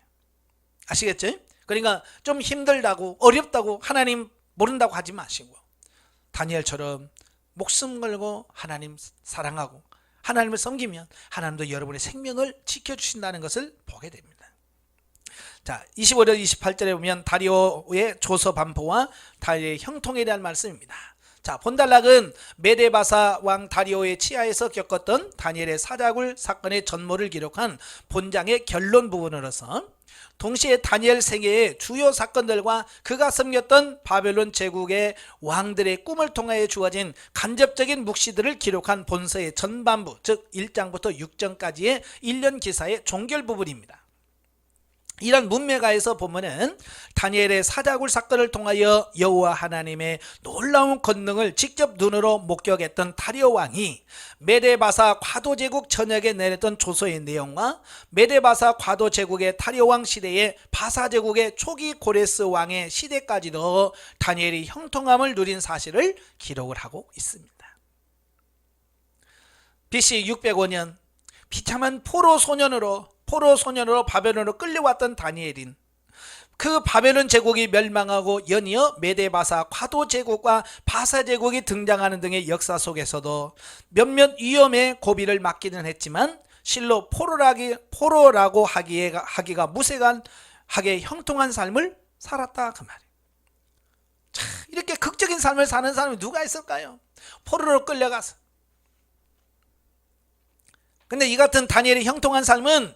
아시겠죠? 그러니까 좀 힘들다고 어렵다고 하나님 모른다고 하지 마시고 다니엘처럼 목숨 걸고 하나님 사랑하고 하나님을 섬기면 하나님도 여러분의 생명을 지켜주신다는 것을 보게 됩니다. 자, 25절 28절에 보면 다리오의 조서 반포와 다리오의 형통에 대한 말씀입니다. 자, 본달락은 메데바사 왕 다리오의 치하에서 겪었던 다니엘의 사자굴 사건의 전모를 기록한 본장의 결론 부분으로서 동시에 다니엘 생애의 주요 사건들과 그가 섬겼던 바벨론 제국의 왕들의 꿈을 통하여 주어진 간접적인 묵시들을 기록한 본서의 전반부, 즉 1장부터 6장까지의 1년 기사의 종결 부분입니다. 이런 문맥하에서 보면은 다니엘의 사자굴 사건을 통하여 여호와 하나님의 놀라운 권능을 직접 눈으로 목격했던 다리오 왕이 메데바사 과도 제국 전역에 내렸던 조서의 내용과 메데바사 과도 제국의 다리오 왕 시대의 바사 제국의 초기 고레스 왕의 시대까지도 다니엘이 형통함을 누린 사실을 기록을 하고 있습니다. BC 605년 비참한 포로 소년으로 바벨론으로 끌려왔던 다니엘인 그 바벨론 제국이 멸망하고 연이어 메데바사 과도 제국과 바사 제국이 등장하는 등의 역사 속에서도 몇몇 위험의 고비를 맞기는 했지만 실로 포로라고 하기가 무색하게 형통한 삶을 살았다 그 말이에요. 자, 이렇게 극적인 삶을 사는 사람이 누가 있을까요? 포로로 끌려가서. 근데 이 같은 다니엘의 형통한 삶은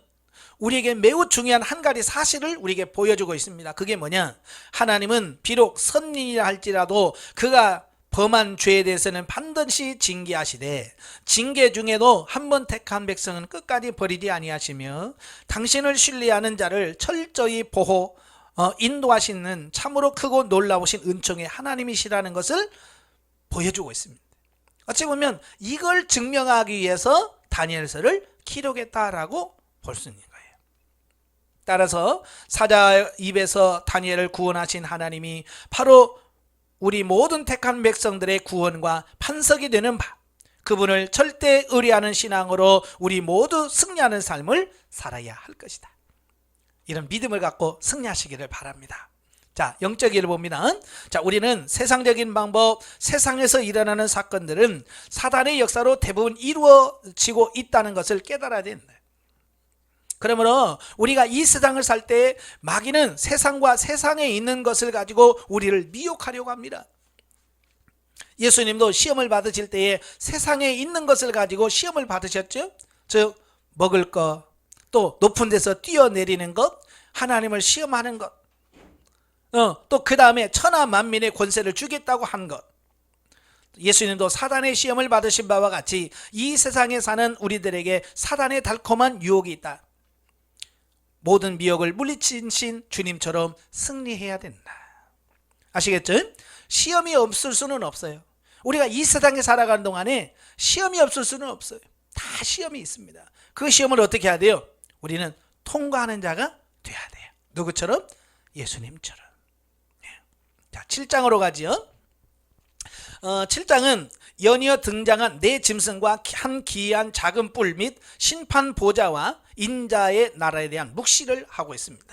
우리에게 매우 중요한 한 가지 사실을 우리에게 보여주고 있습니다. 그게 뭐냐? 하나님은 비록 선인이라 할지라도 그가 범한 죄에 대해서는 반드시 징계하시되 징계 중에도 한 번 택한 백성은 끝까지 버리지 아니하시며 당신을 신뢰하는 자를 철저히 인도하시는 참으로 크고 놀라우신 은총의 하나님이시라는 것을 보여주고 있습니다. 어찌 보면 이걸 증명하기 위해서 다니엘서를 기록했다라고 볼 수 있는 거예요. 따라서 사자 입에서 다니엘을 구원하신 하나님이 바로 우리 모든 택한 백성들의 구원과 판석이 되는 바, 그분을 절대 의뢰하는 신앙으로 우리 모두 승리하는 삶을 살아야 할 것이다. 이런 믿음을 갖고 승리하시기를 바랍니다. 자, 영적으로 보면 자, 우리는 세상적인 방법, 세상에서 일어나는 사건들은 사단의 역사로 대부분 이루어지고 있다는 것을 깨달아야 된다. 그러므로 우리가 이 세상을 살 때 마귀는 세상과 세상에 있는 것을 가지고 우리를 미혹하려고 합니다. 예수님도 시험을 받으실 때에 세상에 있는 것을 가지고 시험을 받으셨죠. 즉 먹을 것, 또 높은 데서 뛰어내리는 것, 하나님을 시험하는 것, 또 그 다음에 천하 만민의 권세를 주겠다고 한 것. 예수님도 사단의 시험을 받으신 바와 같이 이 세상에 사는 우리들에게 사단의 달콤한 유혹이 있다. 모든 미혹을 물리치신 주님처럼 승리해야 된다. 아시겠죠? 시험이 없을 수는 없어요. 우리가 이 세상에 살아가는 동안에 시험이 없을 수는 없어요. 다 시험이 있습니다. 그 시험을 어떻게 해야 돼요? 우리는 통과하는 자가 돼야 돼요. 누구처럼? 예수님처럼. 자, 7장으로 가지요. 7장은 연이어 등장한 네 짐승과 한 기이한 작은 뿔 및 심판 보좌와 인자의 나라에 대한 묵시를 하고 있습니다.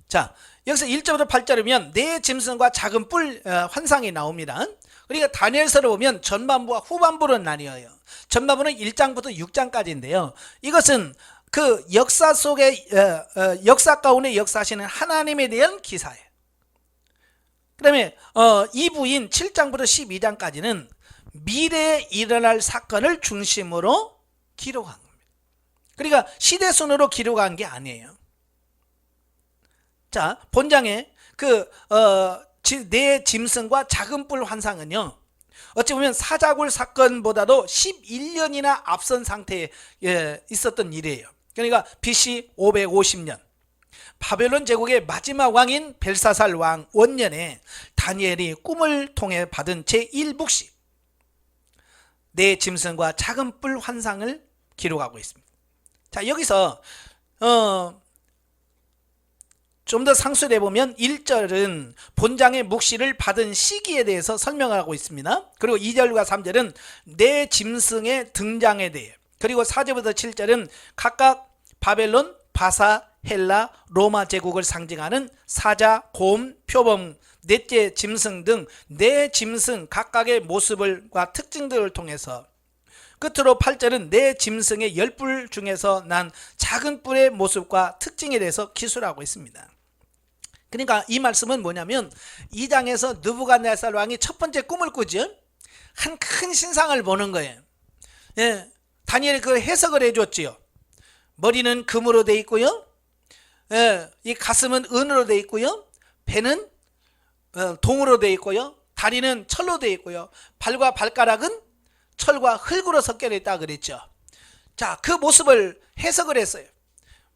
자, 여기서 1절부터 8절이면 네 짐승과 작은 뿔 환상이 나옵니다. 그러니까 다니엘서를 보면 전반부와 후반부로 나뉘어요. 전반부는 1장부터 6장까지인데요. 이것은 그 역사 속에 역사 가운데 역사하시는 하나님에 대한 기사예요. 그 다음에 2부인 7장부터 12장까지는 미래에 일어날 사건을 중심으로 기록한 겁니다. 그러니까 시대순으로 기록한 게 아니에요. 자, 본장에 네 짐승과 작은 뿔 환상은요, 어찌 보면 사자굴 사건보다도 11년이나 앞선 상태에 있었던 일이에요. 그러니까 BC 550년 바벨론 제국의 마지막 왕인 벨사살 왕 원년에 다니엘이 꿈을 통해 받은 제1묵시 네 짐승과 작은 뿔 환상을 기록하고 있습니다. 자, 여기서 좀 더 상술해 보면 1절은 본장의 묵시를 받은 시기에 대해서 설명하고 있습니다. 그리고 2절과 3절은 네 짐승의 등장에 대해, 그리고 4절부터 7절은 각각 바벨론, 바사, 헬라, 로마 제국을 상징하는 사자, 곰, 표범, 넷째 짐승 등 네 짐승 각각의 모습과 특징들을 통해서, 끝으로 8절은 네 짐승의 10뿔 중에서 난 작은 뿔의 모습과 특징에 대해서 기술하고 있습니다. 그러니까 이 말씀은 뭐냐면 2장에서 느부갓네살 왕이 첫 번째 꿈을 꾸죠. 한 큰 신상을 보는 거예요. 예, 다니엘이 그 해석을 해줬지요. 머리는 금으로 돼 있고요. 예, 이 가슴은 은으로 돼 있고요. 배는 동으로 돼 있고요. 다리는 철로 돼 있고요. 발과 발가락은 철과 흙으로 섞여 있다 그랬죠. 자, 그 모습을 해석을 했어요.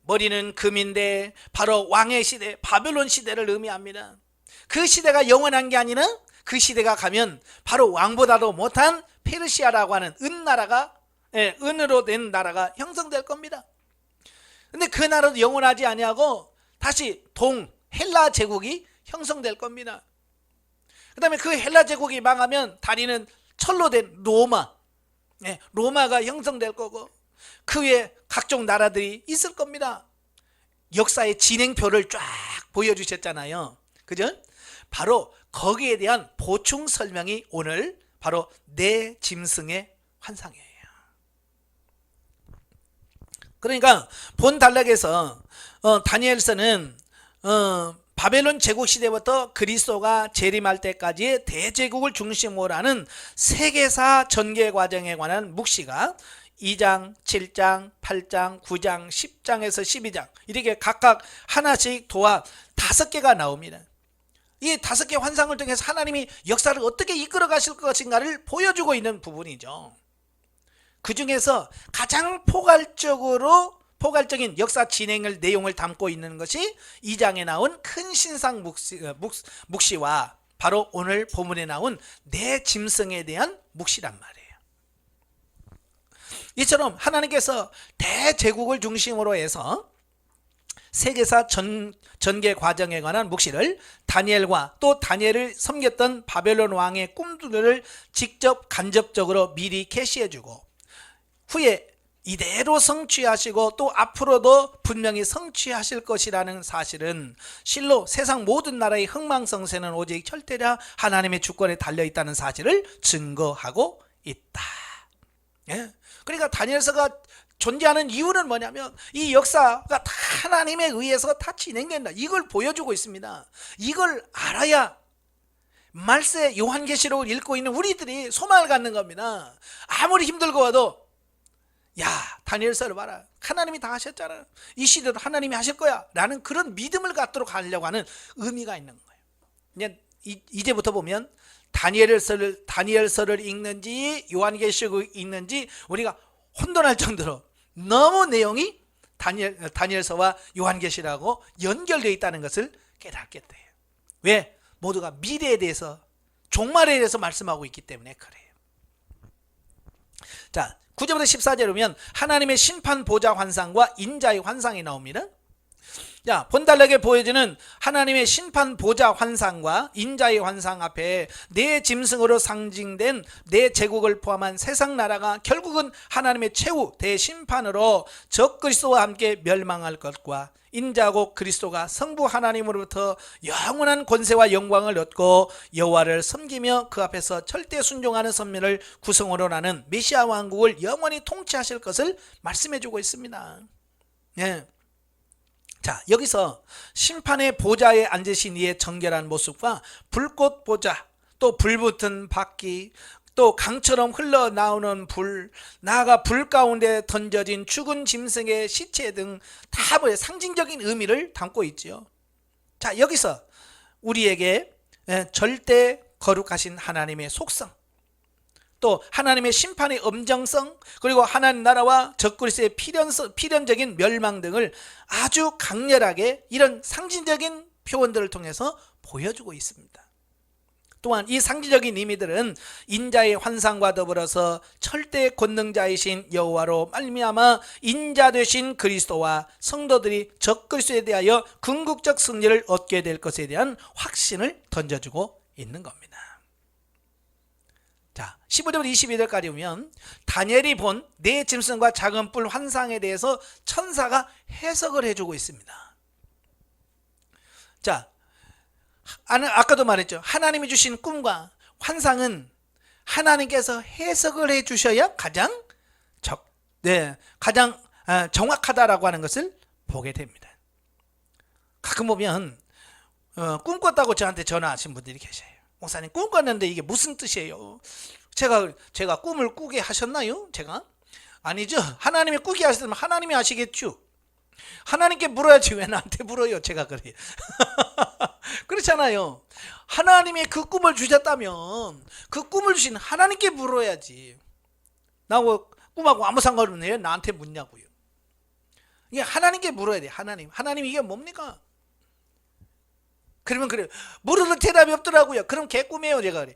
머리는 금인데 바로 왕의 시대, 바벨론 시대를 의미합니다. 그 시대가 영원한 게 아니라 그 시대가 가면 바로 왕보다도 못한 페르시아라고 하는 은나라가, 은으로 된 나라가 형성될 겁니다. 근데 그 나라도 영원하지 아니하고 다시 헬라 제국이 형성될 겁니다. 그 다음에 그 헬라 제국이 망하면 다리는 철로 된 로마, 로마가 형성될 거고 그 위에 각종 나라들이 있을 겁니다. 역사의 진행표를 쫙 보여주셨잖아요. 그죠? 바로 거기에 대한 보충 설명이 오늘 바로 내 짐승의 환상이에요. 그러니까 본 단락에서 다니엘서는 바벨론 제국 시대부터 그리스도가 재림할 때까지의 대제국을 중심으로 하는 세계사 전개 과정에 관한 묵시가 2장, 7장, 8장, 9장, 10장에서 12장 이렇게 각각 하나씩 도합 5개가 나옵니다. 이 5개 환상을 통해서 하나님이 역사를 어떻게 이끌어 가실 것인가를 보여주고 있는 부분이죠. 그 중에서 가장 포괄적인 역사 진행을 내용을 담고 있는 것이 2장에 나온 큰 신상 묵시와 바로 오늘 본문에 나온 내 짐승에 대한 묵시란 말이에요. 이처럼 하나님께서 대제국을 중심으로 해서 세계사 전개 과정에 관한 묵시를 다니엘과 또 다니엘을 섬겼던 바벨론 왕의 꿈들을 직접 간접적으로 미리 계시해주고 후에 이대로 성취하시고 또 앞으로도 분명히 성취하실 것이라는 사실은 실로 세상 모든 나라의 흥망성쇠는 오직 절대라 하나님의 주권에 달려있다는 사실을 증거하고 있다. 그러니까 다니엘서가 존재하는 이유는 뭐냐면 이 역사가 다 하나님에 의해서 다 진행된다. 이걸 보여주고 있습니다. 이걸 알아야 말세 요한계시록을 읽고 있는 우리들이 소망을 갖는 겁니다. 아무리 힘들고 와도 야 다니엘서를 봐라. 하나님이 다 하셨잖아. 이 시대도 하나님이 하실 거야 라는 그런 믿음을 갖도록 하려고 하는 의미가 있는 거예요. 이제부터 보면 다니엘서를 읽는지 요한계시록을 읽는지 우리가 혼돈할 정도로 너무 내용이 다니엘서와 요한계시록하고 연결되어 있다는 것을 깨닫게 돼요. 왜? 모두가 미래에 대해서 종말에 대해서 말씀하고 있기 때문에 그래요. 자 9절부터 14절에 보면 하나님의 심판 보좌 환상과 인자의 환상이 나옵니다. 자, 본달락에 보여지는 하나님의 심판 보좌 환상과 인자의 환상 앞에 내 짐승으로 상징된 내 제국을 포함한 세상 나라가 결국은 하나님의 최후 대심판으로 적 그리스도와 함께 멸망할 것과 인자고 그리스도가 성부 하나님으로부터 영원한 권세와 영광을 얻고 여호와를 섬기며 그 앞에서 절대 순종하는 선민을 구성으로 나는 메시아 왕국을 영원히 통치하실 것을 말씀해주고 있습니다. 자 여기서 심판의 보좌에 앉으신 이의 정결한 모습과 불꽃 보좌 또 불붙은 바퀴 또 강처럼 흘러나오는 불 나아가 불 가운데 던져진 죽은 짐승의 시체 등 다 상징적인 의미를 담고 있죠. 자 여기서 우리에게 절대 거룩하신 하나님의 속성 또 하나님의 심판의 엄정성 그리고 하나님 나라와 적그리스도의 필연적인 멸망 등을 아주 강렬하게 이런 상징적인 표현들을 통해서 보여주고 있습니다. 또한 이 상징적인 의미들은 인자의 환상과 더불어서 철대 권능자이신 여호와로 말미암아 인자 되신 그리스도와 성도들이 적그리스도에 대하여 궁극적 승리를 얻게 될 것에 대한 확신을 던져주고 있는 겁니다. 자, 15절부터 22절까지 보면 다니엘이 본 네 짐승과 작은 뿔 환상에 대해서 천사가 해석을 해주고 있습니다. 자, 아까도 말했죠. 하나님이 주신 꿈과 환상은 하나님께서 해석을 해주셔야 가장 정확하다라고 하는 것을 보게 됩니다. 가끔 보면 꿈꿨다고 저한테 전화하신 분들이 계셔요. 목사님 꿈꿨는데 이게 무슨 뜻이에요? 제가 꿈을 꾸게 하셨나요? 제가? 아니죠. 하나님이 꾸게 하셨다면 하나님이 아시겠죠. 하나님께 물어야지 왜 나한테 물어요? 제가 그래요. 그렇잖아요. 하나님이 그 꿈을 주셨다면 그 꿈을 주신 하나님께 물어야지. 나하고 꿈하고 아무 상관없네요. 나한테 묻냐고요. 이게 하나님께 물어야 돼. 하나님 이게 뭡니까? 그러면 그래요. 물어도 대답이 없더라고요. 그럼 개꿈이에요. 제가 그래.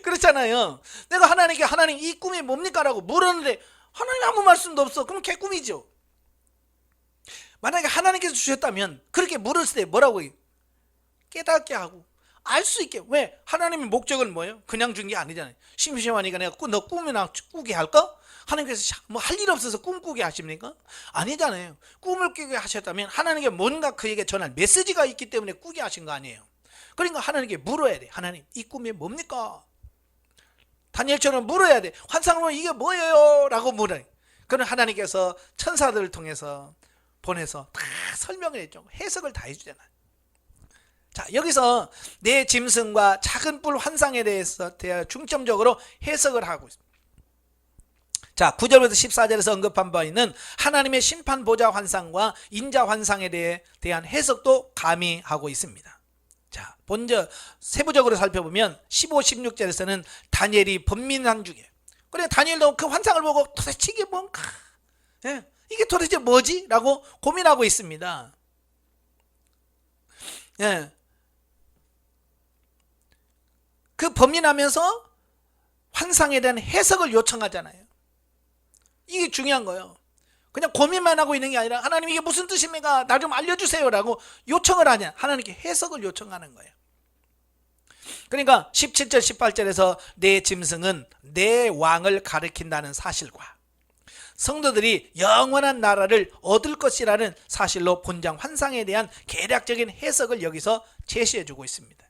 그렇잖아요. 내가 하나님께 하나님 이 꿈이 뭡니까? 라고 물었는데 하나님 아무 말씀도 없어. 그럼 개꿈이죠. 만약에 하나님께서 주셨다면 그렇게 물었을 때 뭐라고 해요? 깨닫게 하고 알 수 있게. 왜? 하나님의 목적은 뭐예요? 그냥 준 게 아니잖아요. 심심하니까 내가 너 꿈이나 꾸게 할까? 하나님께서 뭐 할 일 없어서 꿈 꾸게 하십니까? 아니잖아요. 꿈을 꾸게 하셨다면 하나님께 뭔가 그에게 전할 메시지가 있기 때문에 꾸게 하신 거 아니에요. 그러니까 하나님께 물어야 돼. 하나님, 이 꿈이 뭡니까? 다니엘처럼 물어야 돼. 환상을 보면 이게 뭐예요? 라고 물어요. 그럼 하나님께서 천사들을 통해서 보내서 다 설명을 해줘. 해석을 다 해주잖아요. 자, 여기서 내 짐승과 작은 뿔 환상에 대해서 중점적으로 해석을 하고 있습니다. 자, 9절부터 14절에서 언급한 바 있는 하나님의 심판보좌 환상과 인자 환상에 대한 해석도 가미하고 있습니다. 자, 먼저 세부적으로 살펴보면 15, 16절에서는 다니엘이 번민한 중에, 그래 다니엘도 그 환상을 보고 도대체 이게 뭔가, 이게 도대체 뭐지? 라고 고민하고 있습니다. 그 번민하면서 환상에 대한 해석을 요청하잖아요. 이게 중요한 거예요. 그냥 고민만 하고 있는 게 아니라 하나님 이게 무슨 뜻입니까? 나 좀 알려주세요 라고 요청을 하냐. 하나님께 해석을 요청하는 거예요. 그러니까 17절 18절에서 내 짐승은 내 왕을 가리킨다는 사실과 성도들이 영원한 나라를 얻을 것이라는 사실로 본장 환상에 대한 개략적인 해석을 여기서 제시해 주고 있습니다.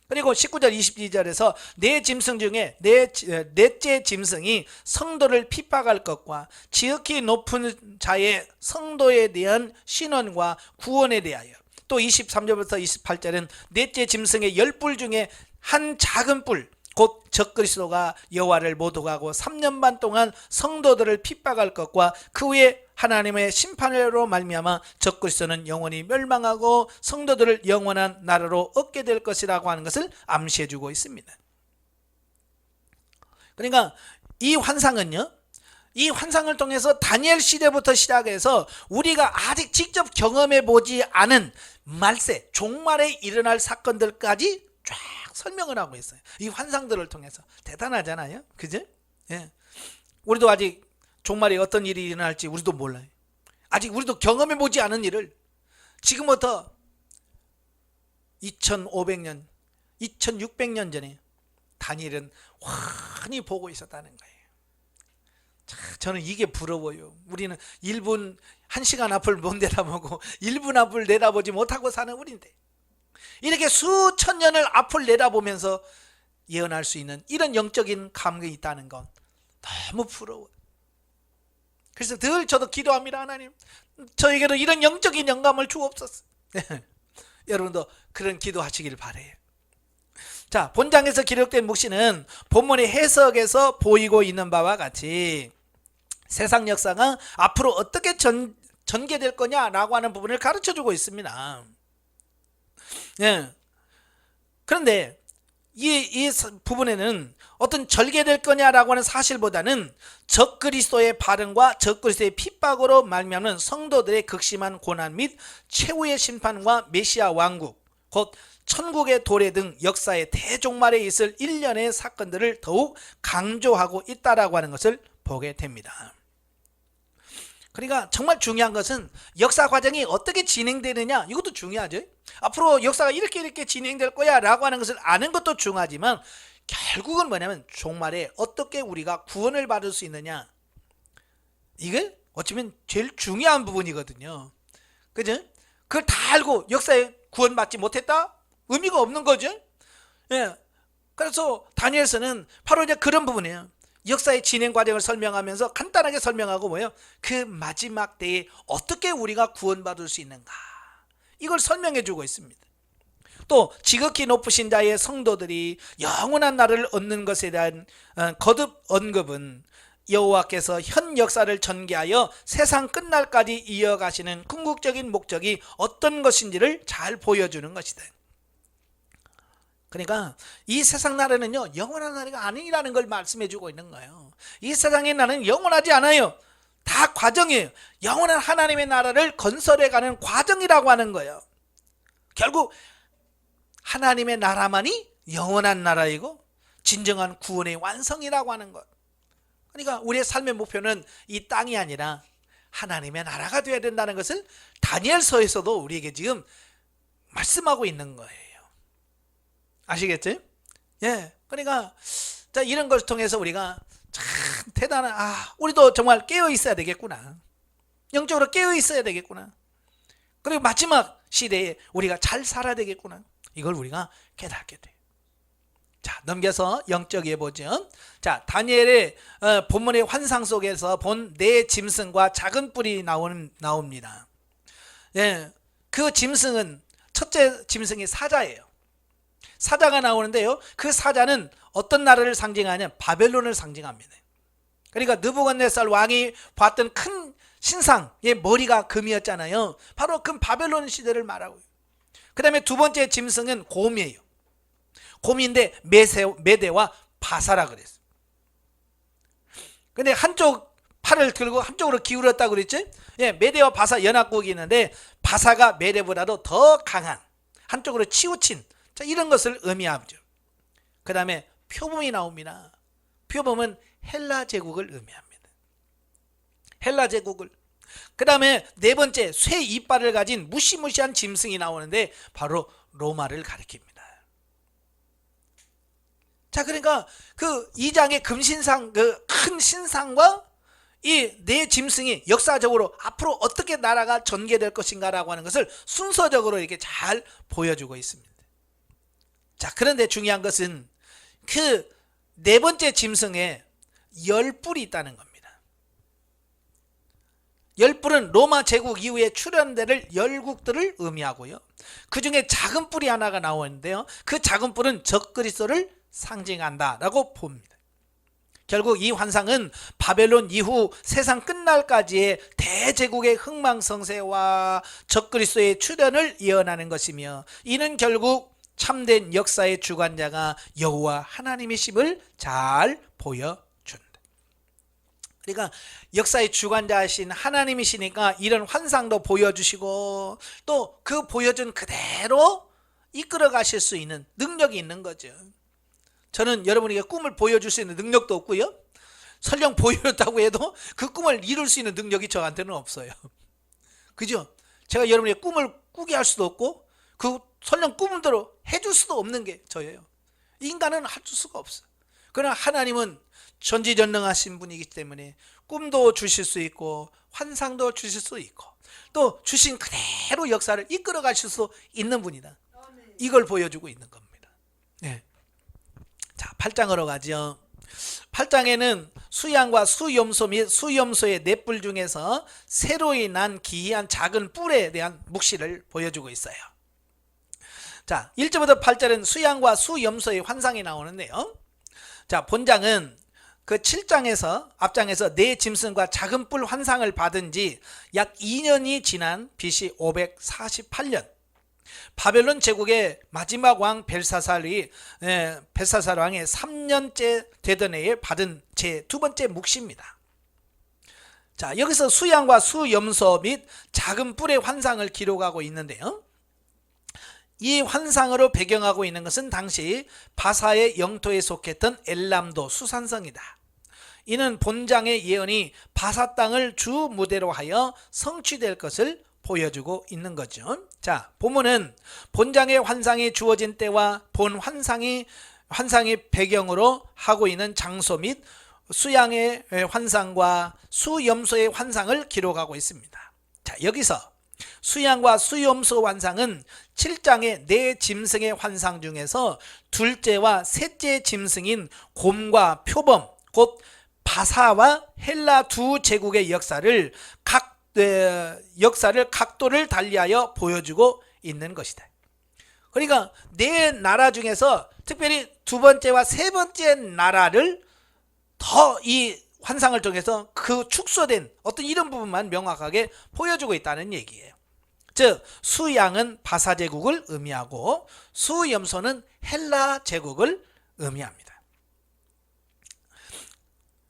그리고 19절 22절에서 내 짐승 중에 넷째 짐승이 성도를 핍박할 것과 지극히 높은 자의 성도에 대한 신원과 구원에 대하여, 또 23절부터 28절은 넷째 짐승의 10뿔 중에 한 작은 뿔 곧 적그리스도가 여호와를 모독하고 3년 반 동안 성도들을 핍박할 것과 그 후에 하나님의 심판으로 말미암아 적그리스도는 영원히 멸망하고 성도들을 영원한 나라로 얻게 될 것이라고 하는 것을 암시해 주고 있습니다. 그러니까 이 환상은요, 이 환상을 통해서 다니엘 시대부터 시작해서 우리가 아직 직접 경험해 보지 않은 말세, 종말에 일어날 사건들까지 쫙 설명을 하고 있어요. 이 환상들을 통해서. 대단하잖아요. 그죠? 예. 우리도 아직 종말에 어떤 일이 일어날지 우리도 몰라요. 아직 우리도 경험해 보지 않은 일을 지금부터 2500년, 2600년 전에 다니엘은 환히 보고 있었다는 거예요. 자, 저는 이게 부러워요. 우리는 1분, 1시간 앞을 못 내다보고 1분 앞을 내다보지 못하고 사는 우리인데, 이렇게 수천 년을 앞을 내다보면서 예언할 수 있는 이런 영적인 감각이 있다는 건 너무 부러워요. 그래서 늘 저도 기도합니다. 하나님, 저에게도 이런 영적인 영감을 주옵소서. 여러분도 그런 기도하시길 바라요. 자, 본장에서 기록된 묵시는 본문의 해석에서 보이고 있는 바와 같이 세상 역사가 앞으로 어떻게 전개될 거냐라고 하는 부분을 가르쳐주고 있습니다. 그런데 이 부분에는 어떤 절개될 거냐라고 하는 사실보다는 적그리스도의 발언과 적그리스도의 핍박으로 말미암는 성도들의 극심한 고난 및 최후의 심판과 메시아 왕국, 곧 천국의 도래 등 역사의 대종말에 있을 일련의 사건들을 더욱 강조하고 있다라고 하는 것을 보게 됩니다. 그러니까 정말 중요한 것은 역사 과정이 어떻게 진행되느냐, 이것도 중요하죠. 앞으로 역사가 이렇게 진행될 거야 라고 하는 것을 아는 것도 중요하지만 결국은 뭐냐면 종말에 어떻게 우리가 구원을 받을 수 있느냐, 이게 어쩌면 제일 중요한 부분이거든요. 그죠? 그걸 다 알고 역사에 구원받지 못했다? 의미가 없는 거죠. 그래서 다니엘서는 바로 이제 그런 부분이에요. 역사의 진행 과정을 설명하면서 간단하게 설명하고 뭐예요? 그 마지막 때에 어떻게 우리가 구원받을 수 있는가, 이걸 설명해 주고 있습니다. 또 지극히 높으신 자의 성도들이 영원한 나라를 얻는 것에 대한 거듭 언급은 여호와께서 현 역사를 전개하여 세상 끝날까지 이어가시는 궁극적인 목적이 어떤 것인지를 잘 보여주는 것이다. 그러니까 이 세상 나라는요, 영원한 나라가 아니라는 걸 말씀해 주고 있는 거예요. 이 세상의 나라는 영원하지 않아요. 다 과정이에요. 영원한 하나님의 나라를 건설해 가는 과정이라고 하는 거예요. 결국 하나님의 나라만이 영원한 나라이고 진정한 구원의 완성이라고 하는 것. 그러니까 우리의 삶의 목표는 이 땅이 아니라 하나님의 나라가 되어야 된다는 것을 다니엘서에서도 우리에게 지금 말씀하고 있는 거예요. 아시겠죠? 예. 그러니까 자, 이런 것을 통해서 우리가 참 대단한, 우리도 정말 깨어 있어야 되겠구나. 영적으로 깨어 있어야 되겠구나. 그리고 마지막 시대에 우리가 잘 살아야 되겠구나. 이걸 우리가 깨닫게 돼요. 자, 넘겨서 영적 예보죠. 자, 다니엘의 본문의 환상 속에서 본 네 짐승과 작은 뿔이 나옵니다. 예, 그 짐승은, 첫째 짐승이 사자예요. 사자가 나오는데요, 그 사자는 어떤 나라를 상징하냐? 바벨론을 상징합니다. 그러니까 느부갓네살 왕이 봤던 큰 신상의 머리가 금이었잖아요. 바로 그 바벨론 시대를 말하고요. 그 다음에 두 번째 짐승은 곰이에요. 곰인데 메대와 바사라 그랬어요. 근데 한쪽 팔을 들고 한쪽으로 기울였다고 그랬죠? 예, 메대와 바사 연합국이 있는데 바사가 메대보다도 더 강한, 한쪽으로 치우친, 자, 이런 것을 의미하죠. 그 다음에 표범이 나옵니다. 표범은 헬라 제국을 의미합니다. 헬라 제국을. 그 다음에 네 번째, 쇠 이빨을 가진 무시무시한 짐승이 나오는데 바로 로마를 가리킵니다. 자, 그러니까 그 2장의 금신상, 그 큰 신상과 이 네 짐승이 역사적으로 앞으로 어떻게 나라가 전개될 것인가라고 하는 것을 순서적으로 이렇게 잘 보여주고 있습니다. 자, 그런데 중요한 것은 그 네 번째 짐승에 10뿔이 있다는 겁니다. 10뿔은 로마 제국 이후에 출현될 열국들을 의미하고요. 그 중에 작은 뿔이 하나가 나오는데요, 그 작은 뿔은 적그리스도를 상징한다라고 봅니다. 결국 이 환상은 바벨론 이후 세상 끝날까지의 대제국의 흥망성쇠와 적그리스도의 출현을 예언하는 것이며, 이는 결국 참된 역사의 주관자가 여호와 하나님이심을 잘 보여준다. 그러니까 역사의 주관자이신 하나님이시니까 이런 환상도 보여주시고 또 그 보여준 그대로 이끌어 가실 수 있는 능력이 있는 거죠. 저는 여러분에게 꿈을 보여줄 수 있는 능력도 없고요, 설령 보여줬다고 해도 그 꿈을 이룰 수 있는 능력이 저한테는 없어요. 그죠? 제가 여러분에게 꿈을 꾸게 할 수도 없고 그 설령 꿈대로 해줄 수도 없는 게 저예요. 인간은 할 수가 없어요. 그러나 하나님은 전지전능하신 분이기 때문에 꿈도 주실 수 있고 환상도 주실 수 있고 또 주신 그대로 역사를 이끌어 가실 수 있는 분이다. 이걸 보여주고 있는 겁니다. 네. 자, 8장으로 가죠. 8장에는 수양과 수염소 및 수염소의 네 뿔 중에서 새로이 난 기이한 작은 뿔에 대한 묵시를 보여주고 있어요. 자, 1절부터 8절은 수양과 수염소의 환상이 나오는데요, 자, 본장은 그 7장에서 앞장에서 네 짐승과 작은 뿔 환상을 받은 지 약 2년이 지난 BC 548년 바벨론 제국의 마지막 왕 벨사살 왕의 3년째 되던 해에 받은 제 두 번째 묵시입니다. 자, 여기서 수양과 수염소 및 작은 뿔의 환상을 기록하고 있는데요, 이 환상으로 배경하고 있는 것은 당시 바사의 영토에 속했던 엘람도 수산성이다. 이는 본장의 예언이 바사 땅을 주 무대로 하여 성취될 것을 보여주고 있는 거죠. 자, 본문은 본장의 환상이 주어진 때와 본 환상이 배경으로 하고 있는 장소 및 수양의 환상과 수염소의 환상을 기록하고 있습니다. 자, 여기서 수양과 수염소 환상은 7장의 네 짐승의 환상 중에서 둘째와 셋째 짐승인 곰과 표범, 곧 바사와 헬라 두 제국의 역사를 각도를 달리하여 보여주고 있는 것이다. 그러니까 네 나라 중에서 특별히 두 번째와 세 번째 나라를 더 이 환상을 통해서 그 축소된 어떤 이런 부분만 명확하게 보여주고 있다는 얘기예요. 즉 수양은 바사 제국을 의미하고 수염소는 헬라 제국을 의미합니다.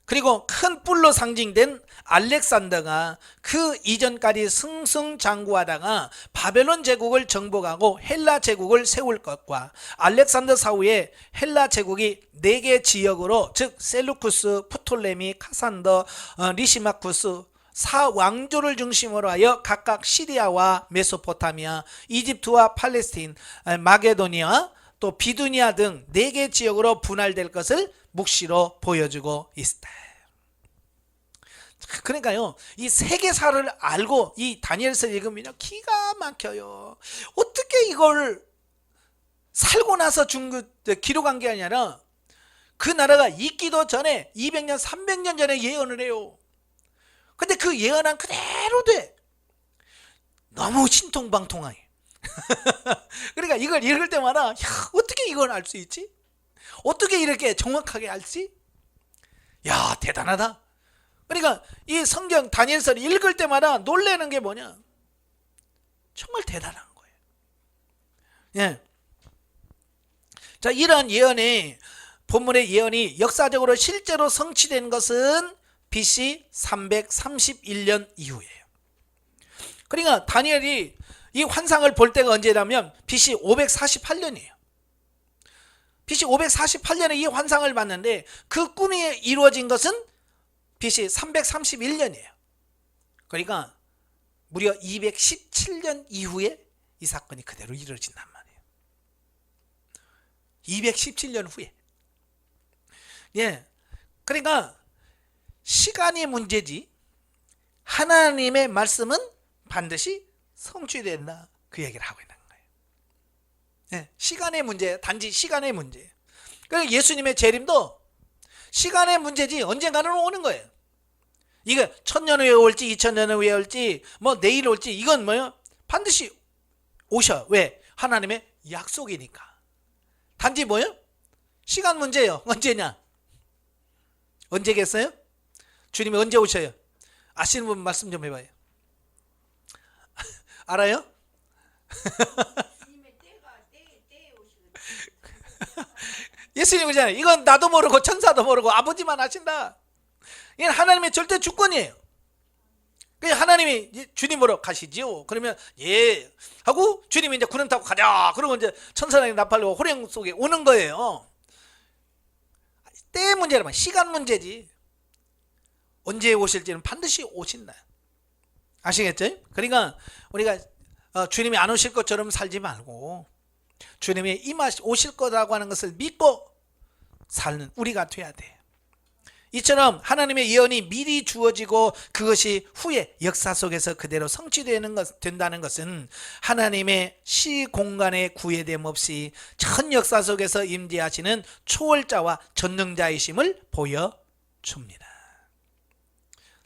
그리고 큰 뿔로 상징된 알렉산더가 그 이전까지 승승장구하다가 바벨론 제국을 정복하고 헬라 제국을 세울 것과 알렉산더 사후에 헬라 제국이 4개 지역으로, 즉 셀루쿠스, 프톨레미, 카산더, 리시마쿠스 4왕조를 중심으로 하여 각각 시리아와 메소포타미아, 이집트와 팔레스틴, 마게도니아, 또 비두니아 등 4개 지역으로 분할될 것을 묵시로 보여주고 있다. 그러니까요, 이 세계사를 알고 이 다니엘서 읽으면 기가 막혀요. 어떻게 이걸 살고 나서 기록한 게 아니라 그 나라가 있기도 전에 200년 300년 전에 예언을 해요. 근데 그 예언한 그대로 돼. 너무 신통방통하게. 그러니까 이걸 읽을 때마다 어떻게 이걸 알 수 있지? 어떻게 이렇게 정확하게 알지? 야, 대단하다. 그러니까 이 성경 다니엘서를 읽을 때마다 놀라는 게 뭐냐? 정말 대단한 거예요. 예. 자, 이러한 예언이, 본문의 예언이 역사적으로 실제로 성취된 것은 BC 331년 이후예요. 그러니까 다니엘이 이 환상을 볼 때가 언제냐면 BC 548년이에요. BC 548년에 이 환상을 봤는데 그 꿈이 이루어진 것은 BC 331년이에요. 그러니까 무려 217년 이후에 이 사건이 그대로 이루어진단 말이에요. 217년 후에. 예. 그러니까 시간이 문제지 하나님의 말씀은 반드시 성취된다, 그 얘기를 하고 있는 거예요. 예. 시간의 문제예요. 단지 시간의 문제예요. 그러니까 예수님의 재림도 시간의 문제지 언젠가는 오는 거예요. 이게 1000년 후에 올지 2000년 후에 올지 뭐 내일 올지 이건 뭐예요? 반드시 오셔. 왜? 하나님의 약속이니까. 단지 뭐예요? 시간 문제예요. 언제냐? 언제겠어요? 주님이 언제 오셔요? 아시는 분 말씀 좀 해봐요. 알아요? 예수님 오잖아요. 이건 나도 모르고 천사도 모르고 아버지만 아신다. 이건 하나님의 절대 주권이에요. 하나님이 주님으로 가시지요. 그러면 예 하고 주님이 이제 구름 타고 가자. 그러고 이제 천사랑이 나팔로 호령 속에 오는 거예요. 때의 문제라면 시간 문제지. 언제 오실지는 반드시 오신다. 아시겠죠? 그러니까 우리가 주님이 안 오실 것처럼 살지 말고 주님이 오실 거라고 하는 것을 믿고 사는 우리가 돼야 돼. 이처럼 하나님의 예언이 미리 주어지고 그것이 후에 역사 속에서 그대로 성취된다는 것은 하나님의 시공간의 구애됨 없이 전 역사 속에서 임재하시는 초월자와 전능자이심을 보여줍니다.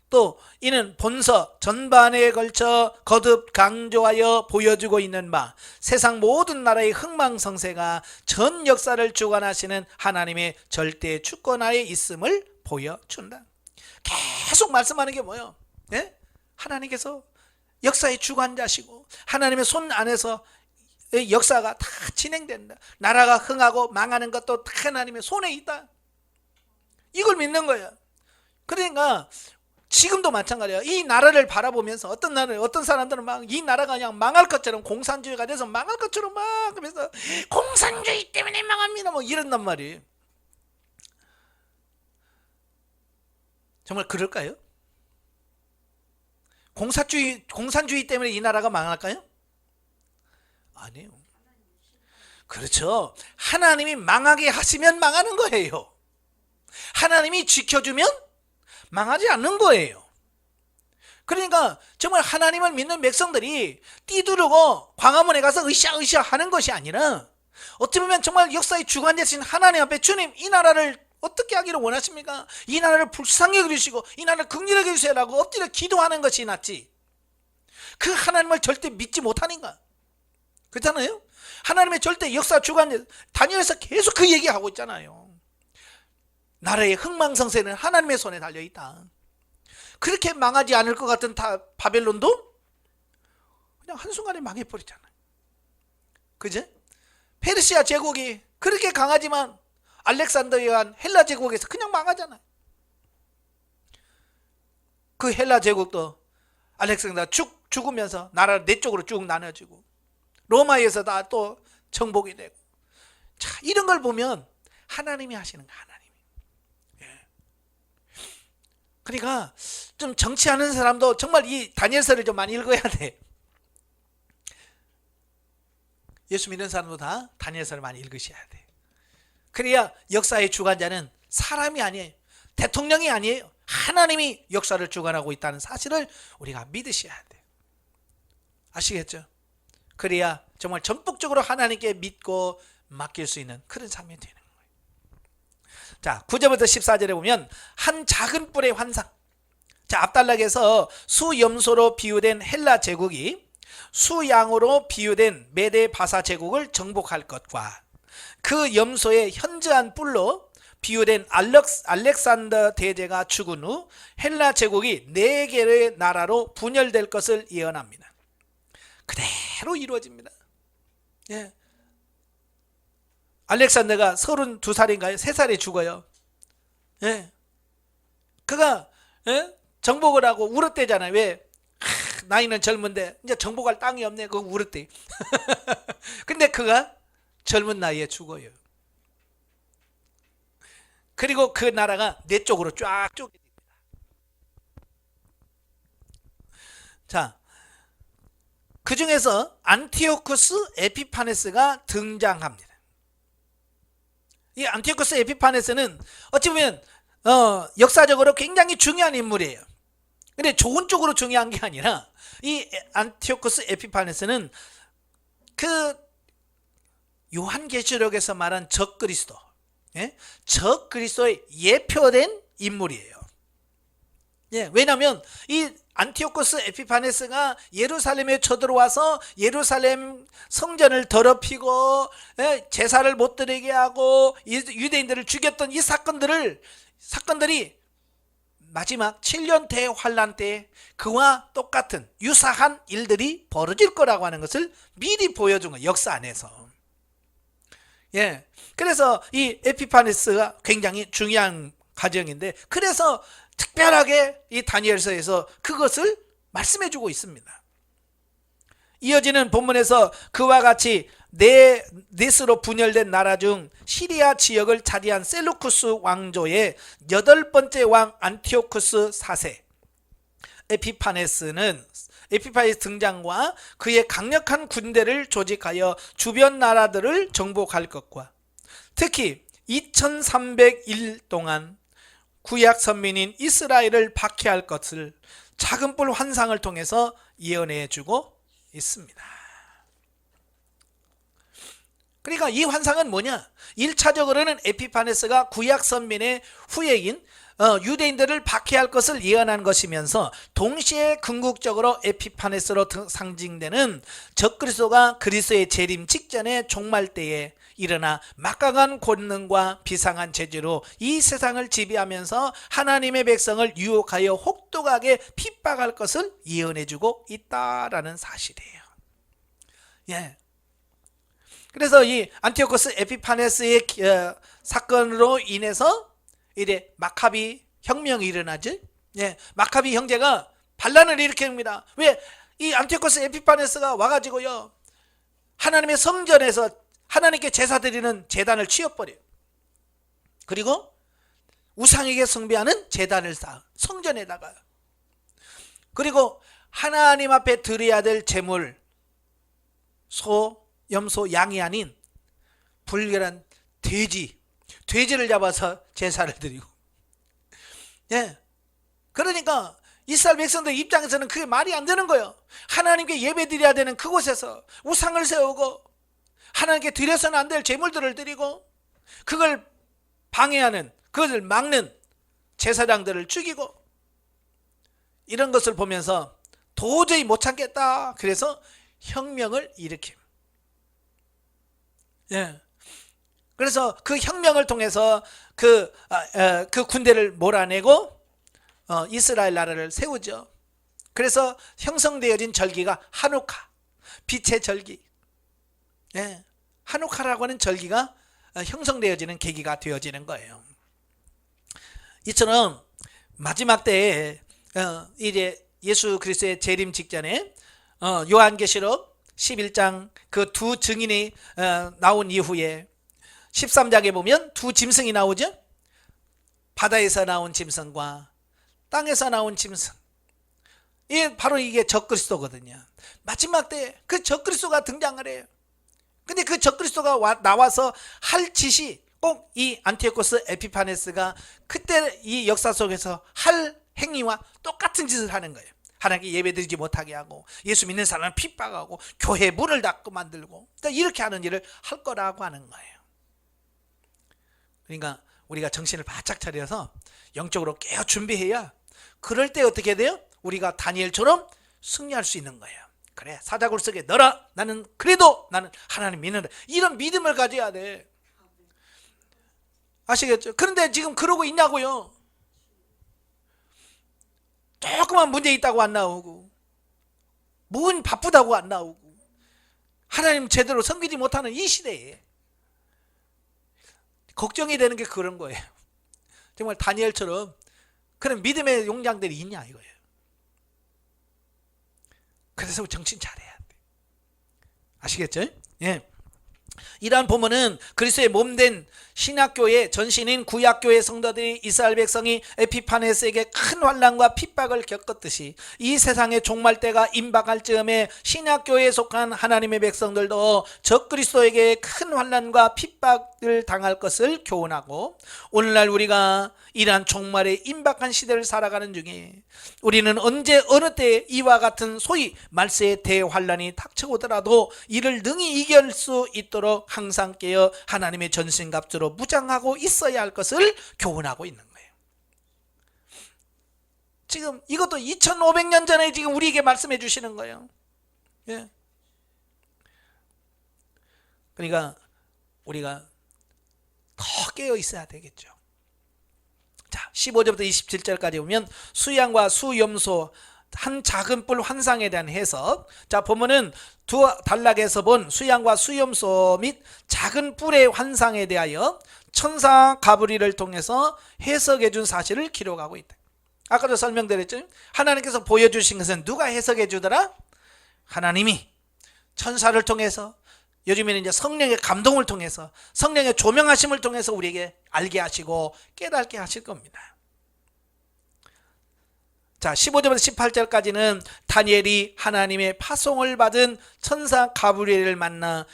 또 이는 본서 전반에 걸쳐 거듭 강조하여 보여주고 있는 바 세상 모든 나라의 흥망성쇠가 전 역사를 주관하시는 하나님의 절대 주권하에 있음을 보여준다. 계속 말씀하는 게 뭐예요? 예? 하나님께서 역사의 주관자시고 하나님의 손 안에서 역사가 다 진행된다. 나라가 흥하고 망하는 것도 다 하나님의 손에 있다. 이걸 믿는 거예요. 그러니까 지금도 마찬가지예요. 이 나라를 바라보면서 어떤 사람들은 막 이 나라가 그냥 망할 것처럼 공산주의가 돼서 망할 것처럼 막 그러면서 공산주의 때문에 망합니다 뭐 이런단 말이에요. 정말 그럴까요? 공산주의 때문에 이 나라가 망할까요? 아니에요. 그렇죠. 하나님이 망하게 하시면 망하는 거예요. 하나님이 지켜주면 망하지 않는 거예요. 그러니까 정말 하나님을 믿는 백성들이 띠두르고 광화문에 가서 으쌰으쌰 하는 것이 아니라 어찌 보면 정말 역사의 주관자신 하나님 앞에 주님 이 나라를 어떻게 하기를 원하십니까? 이 나라를 불쌍히 여기시고 이 나라를 긍휼하게 여기시라고 엎드려 기도하는 것이 낫지. 그 하나님을 절대 믿지 못하는가? 그렇잖아요? 하나님의 절대 역사 주관자 다니엘서 계속 그 얘기하고 있잖아요. 나라의 흥망성쇠는 하나님의 손에 달려있다. 그렇게 망하지 않을 것 같은 바벨론도 그냥 한순간에 망해버리잖아요. 그죠? 페르시아 제국이 그렇게 강하지만 알렉산더에 의한 헬라 제국에서 그냥 망하잖아요. 그 헬라 제국도 알렉산더가 죽으면서 나라를 네 쪽으로 쭉 나눠지고 로마에서 다 또 정복이 되고. 자, 이런 걸 보면 하나님이 하시는 거 하나님. 그러니까 좀 정치하는 사람도 정말 이 다니엘서를 좀 많이 읽어야 돼. 예수 믿는 사람도 다 다니엘서를 많이 읽으셔야 돼요. 그래야 역사의 주관자는 사람이 아니에요. 대통령이 아니에요. 하나님이 역사를 주관하고 있다는 사실을 우리가 믿으셔야 돼요. 아시겠죠? 그래야 정말 전폭적으로 하나님께 믿고 맡길 수 있는 그런 삶이 되는 거예요. 자, 9절부터 14절에 보면 한 작은 뿔의 환상. 자, 앞단락에서 수염소로 비유된 헬라 제국이 수양으로 비유된 메데 바사 제국을 정복할 것과 그 염소의 현저한 뿔로 비유된 알렉산더 대제가 죽은 후 헬라 제국이 4개의 나라로 분열될 것을 예언합니다. 그대로 이루어집니다. 예. 알렉산더가 32살인가요? 3살에 죽어요. 예. 그가 정복을 하고 울었대잖아요. 왜? 나이는 젊은데 이제 정복할 땅이 없네. 그거 울었대. 근데 그가 젊은 나이에 죽어요. 그리고 그 나라가 4쪽으로 쫙 쪼개집니다. 자, 그 중에서 안티오쿠스 에피파네스가 등장합니다. 이 안티오쿠스 에피파네스는 어찌 보면 역사적으로 굉장히 중요한 인물이에요. 근데 좋은 쪽으로 중요한 게 아니라 이 안티오쿠스 에피파네스는 그 요한계시록에서 말한 적그리스도, 적그리스도의 예표된 인물이에요. 예, 왜냐하면 이 안티오쿠스 에피파네스가 예루살렘에 쳐들어와서 예루살렘 성전을 더럽히고 제사를 못 드리게 하고 유대인들을 죽였던 이 사건들이 마지막 7년 대환란 때 그와 똑같은 유사한 일들이 벌어질 거라고 하는 것을 미리 보여준 거예요. 역사 안에서. 예, 그래서 이 에피파네스가 굉장히 중요한 가정인데, 그래서 특별하게 이 다니엘서에서 그것을 말씀해주고 있습니다. 이어지는 본문에서 그와 같이 넷으로 분열된 나라 중 시리아 지역을 차지한 셀루쿠스 왕조의 8번째 왕 안티오쿠스 4세 에피파네스 등장과 그의 강력한 군대를 조직하여 주변 나라들을 정복할 것과 특히 2300일 동안 구약 선민인 이스라엘을 박해할 것을 작은 뿔 환상을 통해서 예언해 주고 있습니다. 그러니까 이 환상은 뭐냐? 1차적으로는 에피파네스가 구약 선민의 후예인 유대인들을 박해할 것을 예언한 것이면서, 동시에 궁극적으로 에피파네스로 상징되는 적그리스도가 그리스도의 재림 직전의 종말 때에 일어나 막강한 권능과 비상한 재주로 이 세상을 지배하면서 하나님의 백성을 유혹하여 혹독하게 핍박할 것을 예언해주고 있다라는 사실이에요. 예. 그래서 이 안티오쿠스 에피파네스의 사건으로 인해서 이제 마카비 혁명이 일어나죠. 예. 마카비 형제가 반란을 일으킵니다. 왜? 이 안티오쿠스 에피파네스가 와가지고요, 하나님의 성전에서 하나님께 제사 드리는 제단을 치워버려요. 그리고 우상에게 숭배하는 제단을 쌓아 성전에다가, 그리고 하나님 앞에 드려야 될 제물, 소, 염소, 양이 아닌 불결한 돼지를 잡아서 제사를 드리고, 예, 그러니까 이스라엘 백성들 입장에서는 그게 말이 안 되는 거예요. 하나님께 예배 드려야 되는 그곳에서 우상을 세우고 하나님께 드려서는 안 될 제물들을 드리고 그걸 방해하는, 그것을 막는 제사장들을 죽이고, 이런 것을 보면서 도저히 못 참겠다. 그래서 혁명을 일으킵니다. 예. 그래서 그 혁명을 통해서 그 군대를 몰아내고 이스라엘 나라를 세우죠. 그래서 형성되어진 절기가 하누카, 빛의 절기. 예. 하누카라고 하는 절기가 형성되어지는 계기가 되어지는 거예요. 이처럼 마지막 때에 이제 예수 그리스도의 재림 직전에 요한계시록 11장 그 두 증인이 나온 이후에 13장에 보면 두 짐승이 나오죠. 바다에서 나온 짐승과 땅에서 나온 짐승. 바로 이게 적그리스도거든요. 마지막 때 그 적그리스도가 등장을 해요. 근데 그 적그리스도가 나와서 할 짓이 꼭 이 안티오코스 에피파네스가 그때 이 역사 속에서 할 행위와 똑같은 짓을 하는 거예요. 하나님께 예배드리지 못하게 하고 예수 믿는 사람을 핍박하고 교회 문을 닫고 만들고 이렇게 하는 일을 할 거라고 하는 거예요. 그러니까 우리가 정신을 바짝 차려서 영적으로 깨어 준비해야 그럴 때 어떻게 돼요? 우리가 다니엘처럼 승리할 수 있는 거예요. 그래, 사자굴 속에 넣어라. 나는 그래도 나는 하나님 믿는다. 이런 믿음을 가져야 돼. 아시겠죠? 그런데 지금 그러고 있냐고요. 조그만 문제 있다고 안 나오고, 뭔 바쁘다고 안 나오고, 하나님 제대로 섬기지 못하는 이 시대에 걱정이 되는 게 그런 거예요. 정말 다니엘처럼 그런 믿음의 용장들이 있냐 이거예요. 그래서 정신 잘해야 돼. 아시겠죠? 예. 이러한 본문은 그리스도의 몸된 신약교회 전신인 구약교회 성도들이 이스라엘 백성이 에피파네스에게 큰 환난과 핍박을 겪었듯이 이 세상의 종말 때가 임박할 즈음에 신약교회에 속한 하나님의 백성들도 적그리스도에게 큰 환난과 핍박을 당할 것을 교훈하고, 오늘날 우리가 이러한 종말의 임박한 시대를 살아가는 중에 우리는 언제 어느 때 이와 같은 소위 말세의 대환란이 닥쳐오더라도 이를 능히 이길 수 있도록 항상 깨어 하나님의 전신갑주로 무장하고 있어야 할 것을 교훈하고 있는 거예요. 지금 이것도 2500년 전에 지금 우리에게 말씀해 주시는 거예요. 예. 그러니까 우리가 더 깨어 있어야 되겠죠. 자, 15절부터 27절까지 보면 수양과 수염소 한 작은 뿔 환상에 대한 해석. 자, 보면은 두 단락에서 본 수양과 수염소 및 작은 뿔의 환상에 대하여 천사 가브리엘을 통해서 해석해 준 사실을 기록하고 있다. 아까도 설명드렸죠. 하나님께서 보여주신 것은 누가 해석해 주더라? 하나님이 천사를 통해서, 요즘에는 이제 성령의 감동을 통해서, 성령의 조명하심을 통해서 우리에게 알게 하시고 깨닫게 하실 겁니다. 자, 15절부터 18절까지는 다니엘이 하나님의 파송을 받은 천사 가브리엘을 만난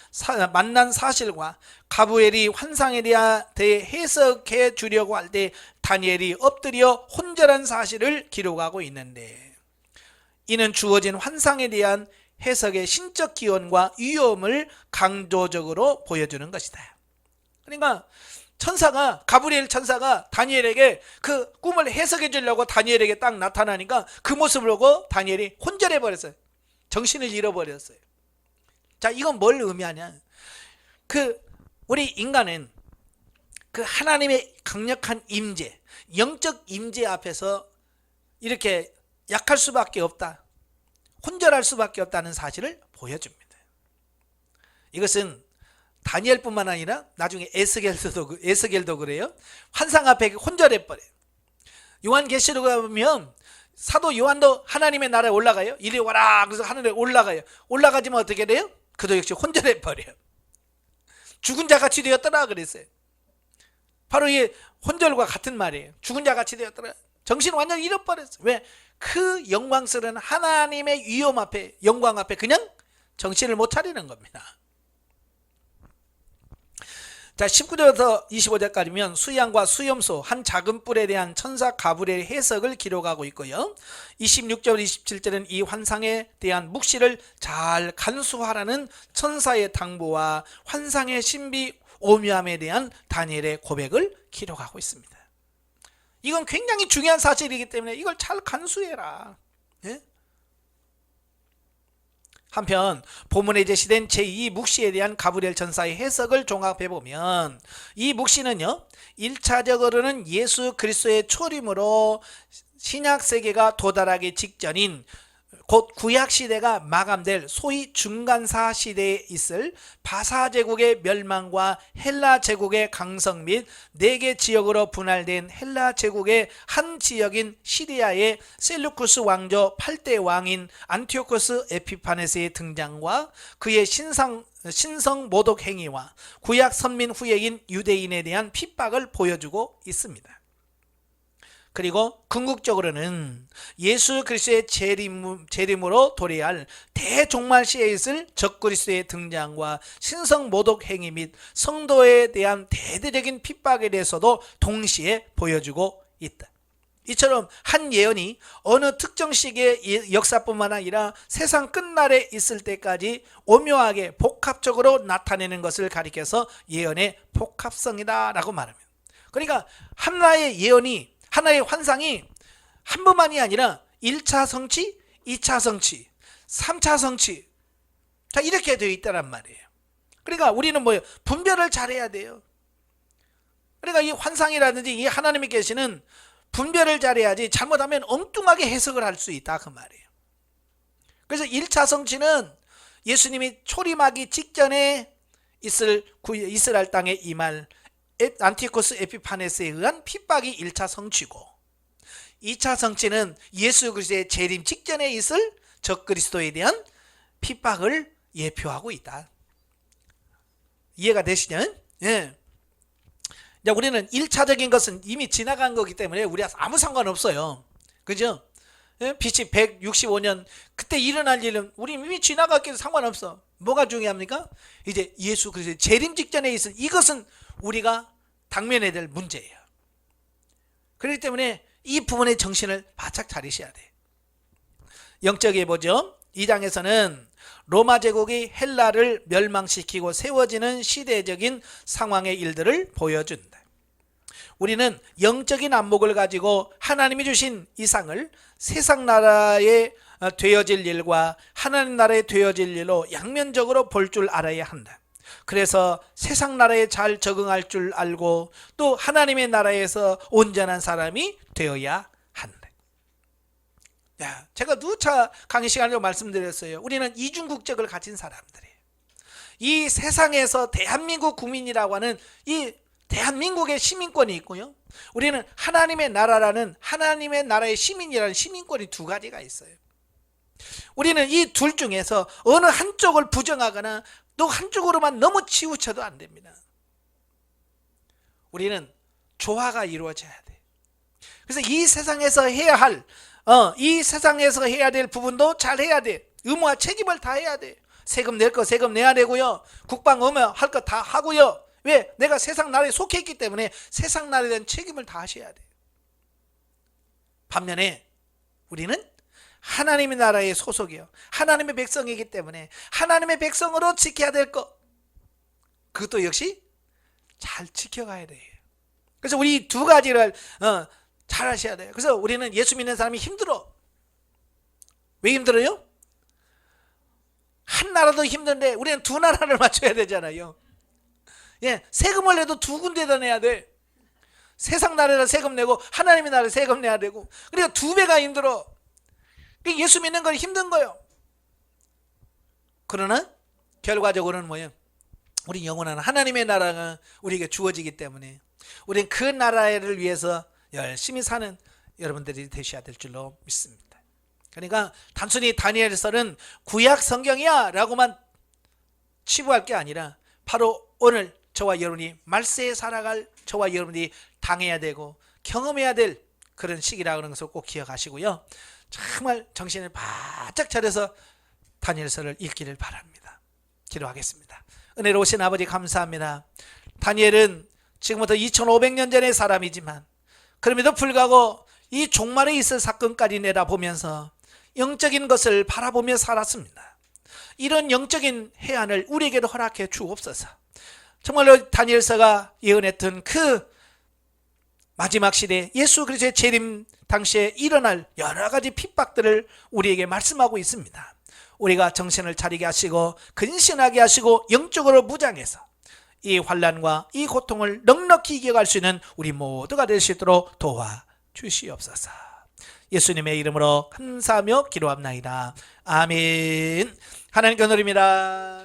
사실과 가브리엘이 환상에 대해 해석해 주려고 할 때 다니엘이 엎드려 혼절한 사실을 기록하고 있는데, 이는 주어진 환상에 대한 해석의 신적 기원과 위험을 강조적으로 보여주는 것이다. 그러니까 천사가, 가브리엘 천사가 다니엘에게 그 꿈을 해석해 주려고 다니엘에게 딱 나타나니까 그 모습을 보고 다니엘이 혼절해 버렸어요. 정신을 잃어버렸어요. 자, 이건 뭘 의미하냐? 우리 인간은 그 하나님의 강력한 임재, 영적 임재 앞에서 이렇게 약할 수밖에 없다, 혼절할 수밖에 없다는 사실을 보여줍니다. 이것은 다니엘뿐만 아니라 나중에 에스겔도 그래요. 환상 앞에 혼절해 버려요. 요한계시록에 보면 사도 요한도 하나님의 나라에 올라가요. 이리 와라. 그래서 하늘에 올라가요. 올라가지면 어떻게 돼요? 그도 역시 혼절해 버려요. 죽은 자 같이 되었더라 그랬어요. 바로 이 혼절과 같은 말이에요. 죽은 자 같이 되었더라. 정신 완전히 잃어버렸어요. 왜? 그 영광스러운 하나님의 위엄 앞에, 영광 앞에 그냥 정신을 못 차리는 겁니다. 자, 19절부터 25절까지면 수양과 수염소 한 작은 뿔에 대한 천사 가브리엘의 해석을 기록하고 있고요. 26절 27절은 이 환상에 대한 묵시를 잘 간수하라는 천사의 당부와 환상의 신비 오묘함에 대한 다니엘의 고백을 기록하고 있습니다. 이건 굉장히 중요한 사실이기 때문에 이걸 잘 간수해라. 예? 한편 본문에 제시된 제2 묵시에 대한 가브리엘 천사의 해석을 종합해보면 이 묵시는요, 1차적으로는 예수 그리스도의 초림으로 신약세계가 도달하기 직전인 곧 구약시대가 마감될 소위 중간사 시대에 있을 바사제국의 멸망과 헬라제국의 강성 및 4개 지역으로 분할된 헬라제국의 한 지역인 시리아의 셀루쿠스 왕조 8대 왕인 안티오코스 에피파네스의 등장과 그의 신성 모독 행위와 구약 선민 후예인 유대인에 대한 핍박을 보여주고 있습니다. 그리고 궁극적으로는 예수 그리스도의 재림으로 도래할 대종말시에 있을 적그리스도의 등장과 신성 모독 행위 및 성도에 대한 대대적인 핍박에 대해서도 동시에 보여주고 있다. 이처럼 한 예언이 어느 특정 시기의 역사뿐만 아니라 세상 끝날에 있을 때까지 오묘하게 복합적으로 나타내는 것을 가리켜서 예언의 복합성이다 라고 말합니다. 그러니까 하나의 예언이, 하나의 환상이 한 번만이 아니라 1차 성취, 2차 성취, 3차 성취, 자 이렇게 되어 있다란 말이에요. 그러니까 우리는 뭐예요? 분별을 잘해야 돼요. 그러니까 이 환상이라든지 이 하나님이 계시는 분별을 잘해야지 잘못하면 엉뚱하게 해석을 할 수 있다 그 말이에요. 그래서 1차 성취는 예수님이 초림하기 직전에 이스라엘 땅에 임할 안티코스 에피파네스에 의한 핍박이 1차 성취고, 2차 성취는 예수 그리스도의 재림 직전에 있을 적그리스도에 대한 핍박을 예표하고 있다. 이해가 되시죠? 예. 우리는 1차적인 것은 이미 지나간 거기 때문에 우리가 아무 상관없어요. 그죠? BC 165년 그때 일어날 일은 우리 이미 지나갔기도 상관없어. 뭐가 중요합니까? 이제 예수 그리스도의 재림 직전에 있은 이것은 우리가 당면해야 될 문제예요. 그렇기 때문에 이 부분의 정신을 바짝 차리셔야 돼요. 영적에 보죠. 2장에서는 로마 제국이 헬라를 멸망시키고 세워지는 시대적인 상황의 일들을 보여준다. 우리는 영적인 안목을 가지고 하나님이 주신 이상을 세상 나라에 되어질 일과 하나님 나라에 되어질 일로 양면적으로 볼 줄 알아야 한다. 그래서 세상 나라에 잘 적응할 줄 알고 또 하나님의 나라에서 온전한 사람이 되어야 한다. 제가 누차 강의 시간에도 말씀드렸어요. 우리는 이중국적을 가진 사람들이에요. 이 세상에서 대한민국 국민이라고 하는 이 대한민국의 시민권이 있고요, 우리는 하나님의 나라라는 하나님의 나라의 시민이라는 시민권이 두 가지가 있어요. 우리는 이 둘 중에서 어느 한쪽을 부정하거나 또 한쪽으로만 너무 치우쳐도 안 됩니다. 우리는 조화가 이루어져야 돼. 그래서 이 세상에서 해야 할 이 세상에서 해야 될 부분도 잘 해야 돼. 의무와 책임을 다 해야 돼. 세금 낼 거 세금 내야 되고요, 국방 의무 할 거 다 하고요. 왜? 내가 세상 나라에 속해 있기 때문에 세상 나라에 대한 책임을 다 하셔야 돼. 반면에 우리는 하나님의 나라의 소속이요, 하나님의 백성이기 때문에 하나님의 백성으로 지켜야 될 것, 그것도 역시 잘 지켜가야 돼요. 그래서 우리 두 가지를 잘 하셔야 돼요. 그래서 우리는 예수 믿는 사람이 힘들어. 왜 힘들어요? 한 나라도 힘든데 우리는 두 나라를 맞춰야 되잖아요. 세금을 내도 두 군데다 내야 돼. 세상 나라에 세금 내고 하나님의 나라에 세금 내야 되고, 그러니까 두 배가 힘들어. 예수 믿는 건 힘든 거예요. 그러나 결과적으로는 뭐예요? 우리 영원한 하나님의 나라가 우리에게 주어지기 때문에 우리는 그 나라를 위해서 열심히 사는 여러분들이 되셔야 될 줄로 믿습니다. 그러니까 단순히 다니엘서는 구약 성경이야 라고만 치부할 게 아니라 바로 오늘 저와 여러분이 말세에 살아갈 저와 여러분이 당해야 되고 경험해야 될 그런 시기라는 것을 꼭 기억하시고요, 정말 정신을 바짝 차려서 다니엘서를 읽기를 바랍니다. 기도하겠습니다. 은혜로우신 아버지 감사합니다. 다니엘은 지금부터 2500년 전의 사람이지만 그럼에도 불구하고 이 종말에 있을 사건까지 내다보면서 영적인 것을 바라보며 살았습니다. 이런 영적인 해안을 우리에게도 허락해 주옵소서. 정말로 다니엘서가 예언했던 그 마지막 시대 예수 그리스도의 재림 당시에 일어날 여러 가지 핍박들을 우리에게 말씀하고 있습니다. 우리가 정신을 차리게 하시고 근신하게 하시고 영적으로 무장해서 이 환난과 이 고통을 넉넉히 이겨갈 수 있는 우리 모두가 될 수 있도록 도와주시옵소서. 예수님의 이름으로 감사하며 기도합나이다. 아멘. 하나님께 드립니다.